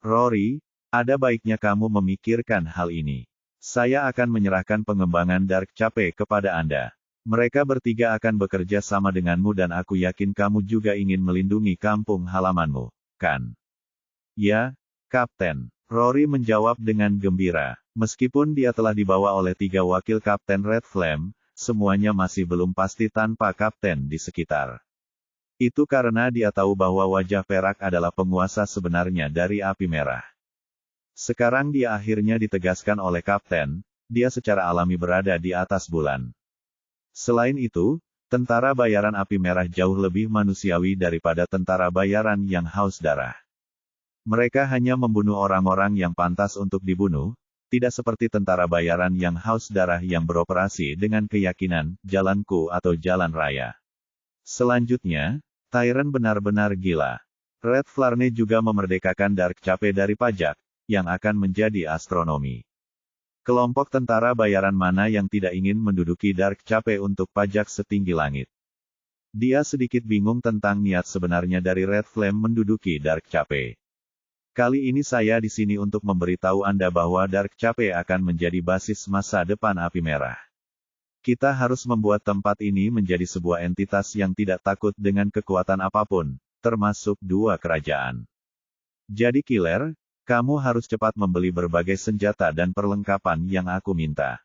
Speaker 1: Rory, ada baiknya kamu memikirkan hal ini. Saya akan menyerahkan pengembangan Dark Cape kepada Anda. Mereka bertiga akan bekerja sama denganmu dan aku yakin kamu juga ingin melindungi kampung halamanmu, kan? Ya, Kapten. Rory menjawab dengan gembira. Meskipun dia telah dibawa oleh 3 wakil Kapten Red Flame, semuanya masih belum pasti tanpa Kapten di sekitar. Itu karena dia tahu bahwa wajah perak adalah penguasa sebenarnya dari api merah. Sekarang dia akhirnya ditegaskan oleh Kapten, dia secara alami berada di atas bulan. Selain itu, tentara bayaran api merah jauh lebih manusiawi daripada tentara bayaran yang haus darah. Mereka hanya membunuh orang-orang yang pantas untuk dibunuh, tidak seperti tentara bayaran yang haus darah yang beroperasi dengan keyakinan, jalanku atau jalan raya. Selanjutnya, Tyrant benar-benar gila. Red Flarne juga memerdekakan Dark Cape dari pajak, yang akan menjadi astronomi. Kelompok tentara bayaran mana yang tidak ingin menduduki Dark Cape untuk pajak setinggi langit? Dia sedikit bingung tentang niat sebenarnya dari Red Flame menduduki Dark Cape. Kali ini saya di sini untuk memberitahu Anda bahwa Dark Cape akan menjadi basis masa depan api merah. Kita harus membuat tempat ini menjadi sebuah entitas yang tidak takut dengan kekuatan apapun, termasuk 2 kerajaan. Jadi Killer, kamu harus cepat membeli berbagai senjata dan perlengkapan yang aku minta.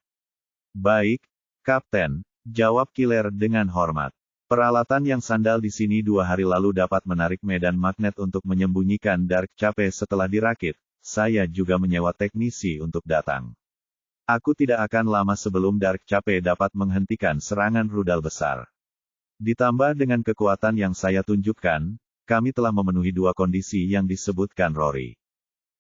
Speaker 1: Baik, Kapten, jawab Killer dengan hormat. Peralatan yang sandal di sini 2 hari lalu dapat menarik medan magnet untuk menyembunyikan Dark Cape setelah dirakit. Saya juga menyewa teknisi untuk datang. Aku tidak akan lama sebelum Dark Cape dapat menghentikan serangan rudal besar. Ditambah dengan kekuatan yang saya tunjukkan, kami telah memenuhi 2 kondisi yang disebutkan Rory.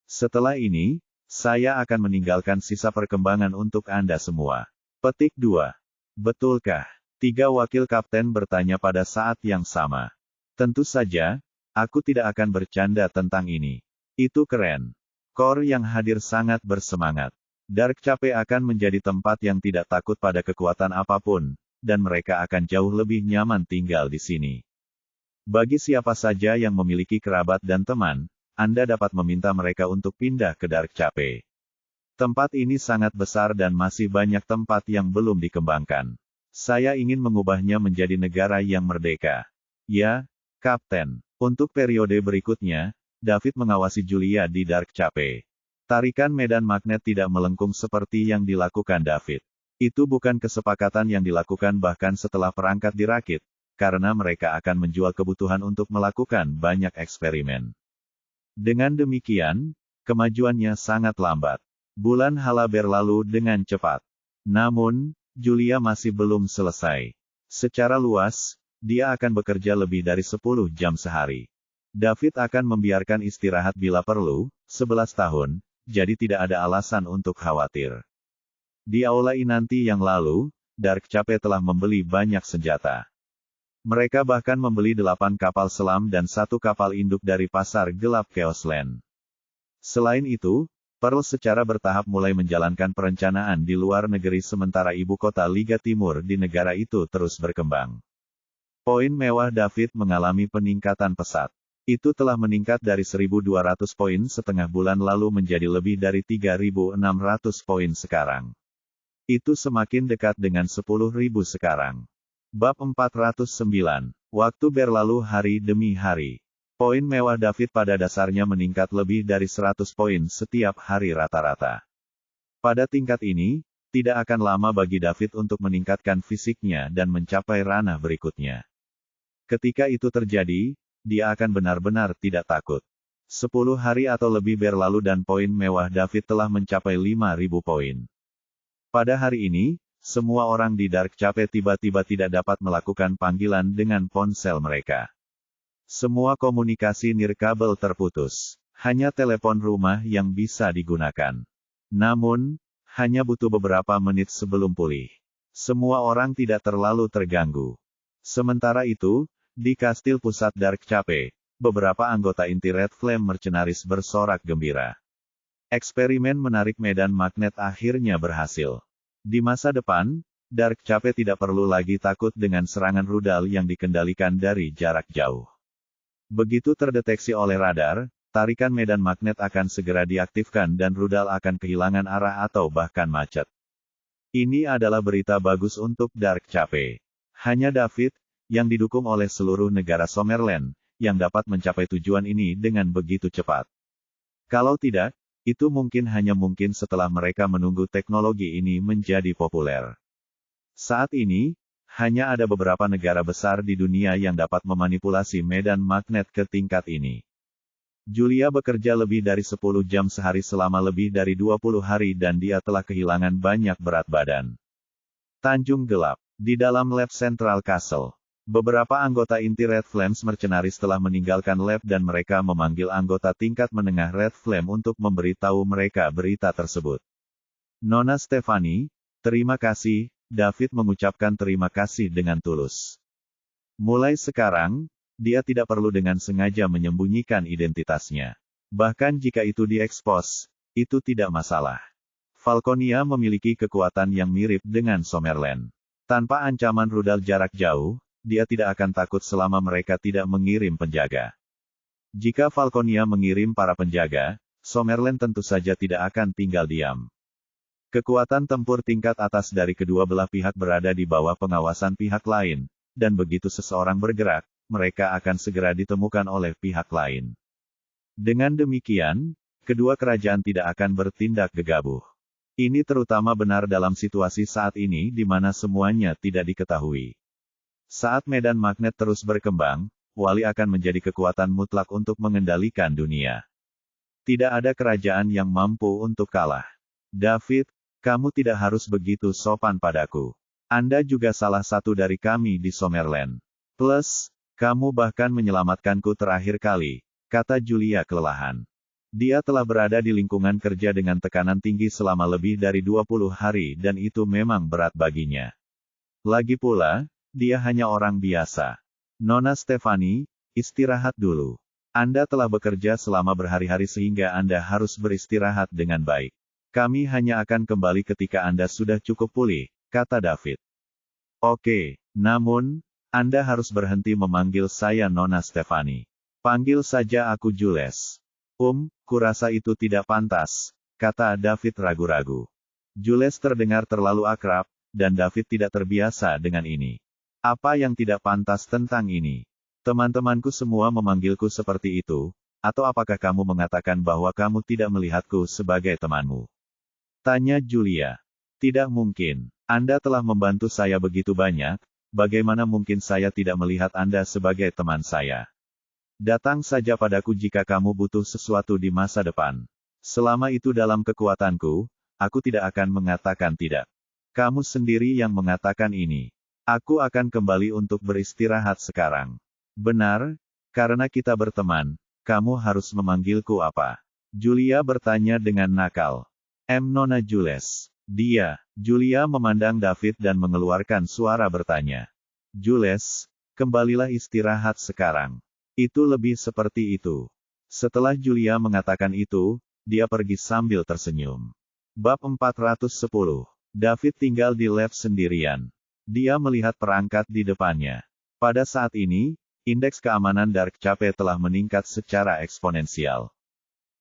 Speaker 1: Setelah ini, saya akan meninggalkan sisa perkembangan untuk Anda semua. Petik 2. Betulkah? 3 wakil kapten bertanya pada saat yang sama. Tentu saja, aku tidak akan bercanda tentang ini. Itu keren. Core yang hadir sangat bersemangat. Dark Cape akan menjadi tempat yang tidak takut pada kekuatan apapun, dan mereka akan jauh lebih nyaman tinggal di sini. Bagi siapa saja yang memiliki kerabat dan teman, Anda dapat meminta mereka untuk pindah ke Dark Cape. Tempat ini sangat besar dan masih banyak tempat yang belum dikembangkan. Saya ingin mengubahnya menjadi negara yang merdeka. Ya, Kapten. Untuk periode berikutnya, David mengawasi Julia di Dark Cape. Tarikan medan magnet tidak melengkung seperti yang dilakukan David. Itu bukan kesepakatan yang dilakukan bahkan setelah perangkat dirakit, karena mereka akan menjual kebutuhan untuk melakukan banyak eksperimen. Dengan demikian, kemajuannya sangat lambat. Bulan hala berlalu dengan cepat. Namun, Julia masih belum selesai. Secara luas, dia akan bekerja lebih dari 10 jam sehari. David akan membiarkan istirahat bila perlu, 11 tahun, jadi tidak ada alasan untuk khawatir. Di aula inanti yang lalu, Dark Cape telah membeli banyak senjata. Mereka bahkan membeli 8 kapal selam dan 1 kapal induk dari pasar gelap Chaosland. Selain itu, Pearl secara bertahap mulai menjalankan perencanaan di luar negeri sementara ibu kota Liga Timur di negara itu terus berkembang. Poin mewah David mengalami peningkatan pesat. Itu telah meningkat dari 1.200 poin setengah bulan lalu menjadi lebih dari 3.600 poin sekarang. Itu semakin dekat dengan 10.000 sekarang. Bab 409. Waktu berlalu hari demi hari. Poin mewah David pada dasarnya meningkat lebih dari 100 poin setiap hari rata-rata. Pada tingkat ini, tidak akan lama bagi David untuk meningkatkan fisiknya dan mencapai ranah berikutnya. Ketika itu terjadi, dia akan benar-benar tidak takut. 10 hari atau lebih berlalu dan poin mewah David telah mencapai 5.000 poin. Pada hari ini, semua orang di Dark Cafe tiba-tiba tidak dapat melakukan panggilan dengan ponsel mereka. Semua komunikasi nirkabel terputus. Hanya telepon rumah yang bisa digunakan. Namun, hanya butuh beberapa menit sebelum pulih. Semua orang tidak terlalu terganggu. Sementara itu, di kastil pusat Dark Cafe, beberapa anggota inti Red Flame Mercenaries bersorak gembira. Eksperimen menarik medan magnet akhirnya berhasil. Di masa depan, Dark Cafe tidak perlu lagi takut dengan serangan rudal yang dikendalikan dari jarak jauh. Begitu terdeteksi oleh radar, tarikan medan magnet akan segera diaktifkan dan rudal akan kehilangan arah atau bahkan macet. Ini adalah berita bagus untuk Dark Cafe. Hanya David, yang didukung oleh seluruh negara Summerland, yang dapat mencapai tujuan ini dengan begitu cepat. Kalau tidak, itu mungkin hanya mungkin setelah mereka menunggu teknologi ini menjadi populer. Saat ini, hanya ada beberapa negara besar di dunia yang dapat memanipulasi medan magnet ke tingkat ini. Julia bekerja lebih dari 10 jam sehari selama lebih dari 20 hari dan dia telah kehilangan banyak berat badan. Tanjung Gelap. Di dalam lab Central Castle. Beberapa anggota inti Red Flames Mercenaries telah meninggalkan lab dan mereka memanggil anggota tingkat menengah Red Flame untuk memberitahu mereka berita tersebut. Nona Stephanie, terima kasih, David mengucapkan terima kasih dengan tulus. Mulai sekarang, dia tidak perlu dengan sengaja menyembunyikan identitasnya. Bahkan jika itu diekspos, itu tidak masalah. Falconia memiliki kekuatan yang mirip dengan Summerland. Tanpa ancaman rudal jarak jauh, dia tidak akan takut selama mereka tidak mengirim penjaga. Jika Falconia mengirim para penjaga, Summerland tentu saja tidak akan tinggal diam. Kekuatan tempur tingkat atas dari kedua belah pihak berada di bawah pengawasan pihak lain, dan begitu seseorang bergerak, mereka akan segera ditemukan oleh pihak lain. Dengan demikian, kedua kerajaan tidak akan bertindak gegabah. Ini terutama benar dalam situasi saat ini di mana semuanya tidak diketahui. Saat medan magnet terus berkembang, Wali akan menjadi kekuatan mutlak untuk mengendalikan dunia. Tidak ada kerajaan yang mampu untuk kalah. David, kamu tidak harus begitu sopan padaku. Anda juga salah satu dari kami di Summerland. Plus, kamu bahkan menyelamatkanku terakhir kali, kata Julia kelelahan. Dia telah berada di lingkungan kerja dengan tekanan tinggi selama lebih dari 20 hari dan itu memang berat baginya. Lagi pula, dia hanya orang biasa. Nona Stephanie, istirahat dulu. Anda telah bekerja selama berhari-hari sehingga Anda harus beristirahat dengan baik. Kami hanya akan kembali ketika Anda sudah cukup pulih, kata David. Oke, namun, Anda harus berhenti memanggil saya Nona Stephanie. Panggil saja aku Jules. Kurasa itu tidak pantas, kata David ragu-ragu. Jules terdengar terlalu akrab, dan David tidak terbiasa dengan ini. Apa yang tidak pantas tentang ini? Teman-temanku semua memanggilku seperti itu, atau apakah kamu mengatakan bahwa kamu tidak melihatku sebagai temanmu? Tanya Julia. Tidak mungkin. Anda telah membantu saya begitu banyak, bagaimana mungkin saya tidak melihat Anda sebagai teman saya? Datang saja padaku jika kamu butuh sesuatu di masa depan. Selama itu dalam kekuatanku, aku tidak akan mengatakan tidak. Kamu sendiri yang mengatakan ini. Aku akan kembali untuk beristirahat sekarang. Benar, karena kita berteman, kamu harus memanggilku apa? Julia bertanya dengan nakal. Nona Jules. Dia, Julia memandang David dan mengeluarkan suara bertanya. Jules, Kembalilah istirahat sekarang. Itu lebih seperti itu. Setelah Julia mengatakan itu, dia pergi sambil tersenyum. Bab 410. David tinggal di lab sendirian. Dia melihat perangkat di depannya. Pada saat ini, indeks keamanan Dark Cape telah meningkat secara eksponensial.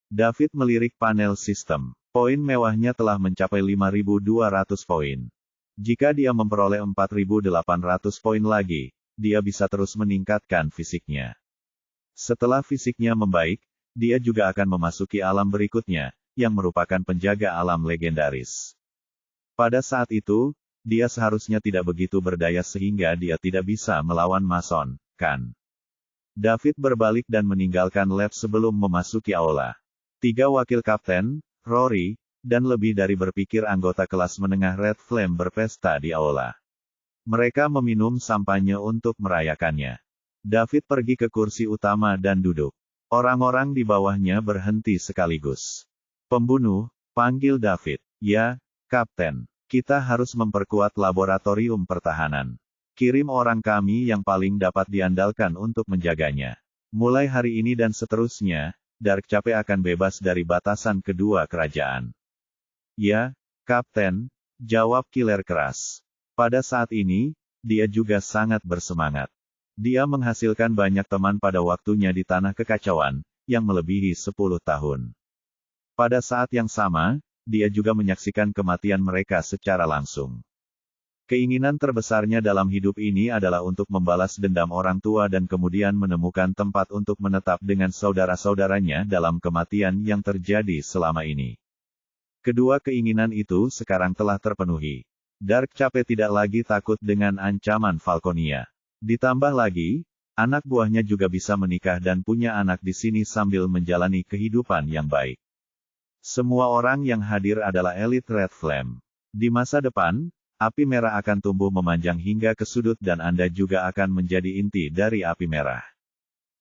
Speaker 1: David melirik panel sistem. Poin mewahnya telah mencapai 5.200 poin. Jika dia memperoleh 4.800 poin lagi, dia bisa terus meningkatkan fisiknya. Setelah fisiknya membaik, dia juga akan memasuki alam berikutnya, yang merupakan penjaga alam legendaris. Pada saat itu, dia seharusnya tidak begitu berdaya sehingga dia tidak bisa melawan Mason, kan? David berbalik dan meninggalkan lab sebelum memasuki aula. 3 wakil kapten, Rory, dan lebih dari berpikir anggota kelas menengah Red Flame berpesta di aula. Mereka meminum sampanye untuk merayakannya. David pergi ke kursi utama dan duduk. Orang-orang di bawahnya berhenti sekaligus. Pembunuh, panggil David. Ya, Kapten. Kita harus memperkuat laboratorium pertahanan. Kirim orang kami yang paling dapat diandalkan untuk menjaganya. Mulai hari ini dan seterusnya, Dark Cape akan bebas dari batasan kedua kerajaan. Ya, Kapten, jawab Killer keras. Pada saat ini, dia juga sangat bersemangat. Dia menghasilkan banyak teman pada waktunya di Tanah Kekacauan, yang melebihi 10 tahun. Pada saat yang sama, dia juga menyaksikan kematian mereka secara langsung. Keinginan terbesarnya dalam hidup ini adalah untuk membalas dendam orang tua dan kemudian menemukan tempat untuk menetap dengan saudara-saudaranya dalam kematian yang terjadi selama ini. Kedua keinginan itu sekarang telah terpenuhi. Dark Cape tidak lagi takut dengan ancaman Falconia. Ditambah lagi, anak buahnya juga bisa menikah dan punya anak di sini sambil menjalani kehidupan yang baik. Semua orang yang hadir adalah elit Red Flame. Di masa depan, api merah akan tumbuh memanjang hingga ke sudut dan Anda juga akan menjadi inti dari api merah.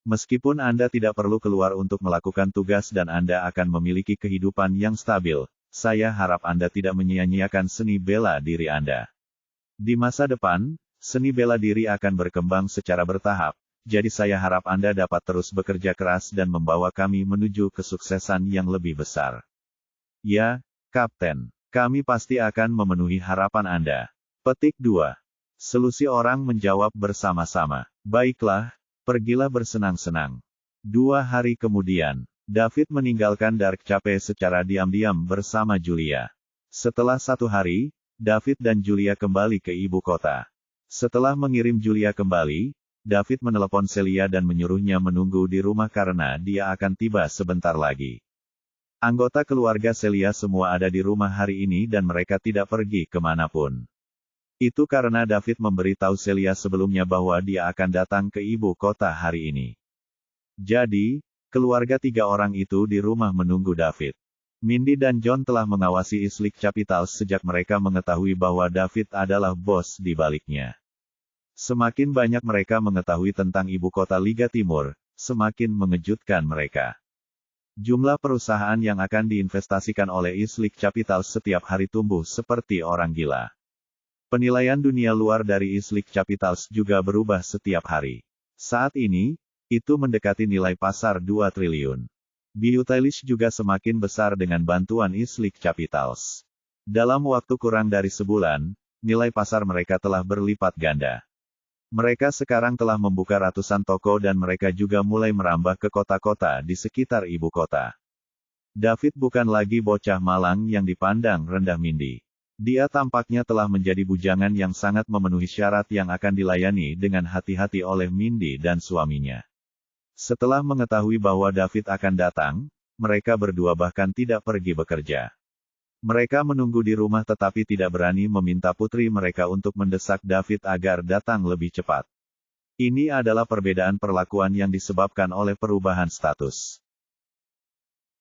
Speaker 1: Meskipun Anda tidak perlu keluar untuk melakukan tugas dan Anda akan memiliki kehidupan yang stabil, saya harap Anda tidak menyia-nyiakan seni bela diri Anda. Di masa depan, seni bela diri akan berkembang secara bertahap, jadi saya harap Anda dapat terus bekerja keras dan membawa kami menuju kesuksesan yang lebih besar. Ya, Kapten, kami pasti akan memenuhi harapan Anda. Petik 2. Selusi orang menjawab bersama-sama. Baiklah, pergilah bersenang-senang. 2 hari kemudian, David meninggalkan Dark Cape secara diam-diam bersama Julia. Setelah 1 hari, David dan Julia kembali ke ibu kota. Setelah mengirim Julia kembali, David menelepon Celia dan menyuruhnya menunggu di rumah karena dia akan tiba sebentar lagi. Anggota keluarga Celia semua ada di rumah hari ini dan mereka tidak pergi kemanapun. Itu karena David memberitahu Celia sebelumnya bahwa dia akan datang ke ibu kota hari ini. Jadi, keluarga 3 orang itu di rumah menunggu David. Mindy dan John telah mengawasi Islik Capitals sejak mereka mengetahui bahwa David adalah bos di baliknya. Semakin banyak mereka mengetahui tentang ibu kota Liga Timur, semakin mengejutkan mereka. Jumlah perusahaan yang akan diinvestasikan oleh Islik Capitals setiap hari tumbuh seperti orang gila. Penilaian dunia luar dari Islik Capitals juga berubah setiap hari. Saat ini, itu mendekati nilai pasar 2 triliun. Beautylish juga semakin besar dengan bantuan Islik Capitals. Dalam waktu kurang dari sebulan, nilai pasar mereka telah berlipat ganda. Mereka sekarang telah membuka ratusan toko dan mereka juga mulai merambah ke kota-kota di sekitar ibu kota. David bukan lagi bocah malang yang dipandang rendah Mindy. Dia tampaknya telah menjadi bujangan yang sangat memenuhi syarat yang akan dilayani dengan hati-hati oleh Mindy dan suaminya. Setelah mengetahui bahwa David akan datang, mereka berdua bahkan tidak pergi bekerja. Mereka menunggu di rumah tetapi tidak berani meminta putri mereka untuk mendesak David agar datang lebih cepat. Ini adalah perbedaan perlakuan yang disebabkan oleh perubahan status.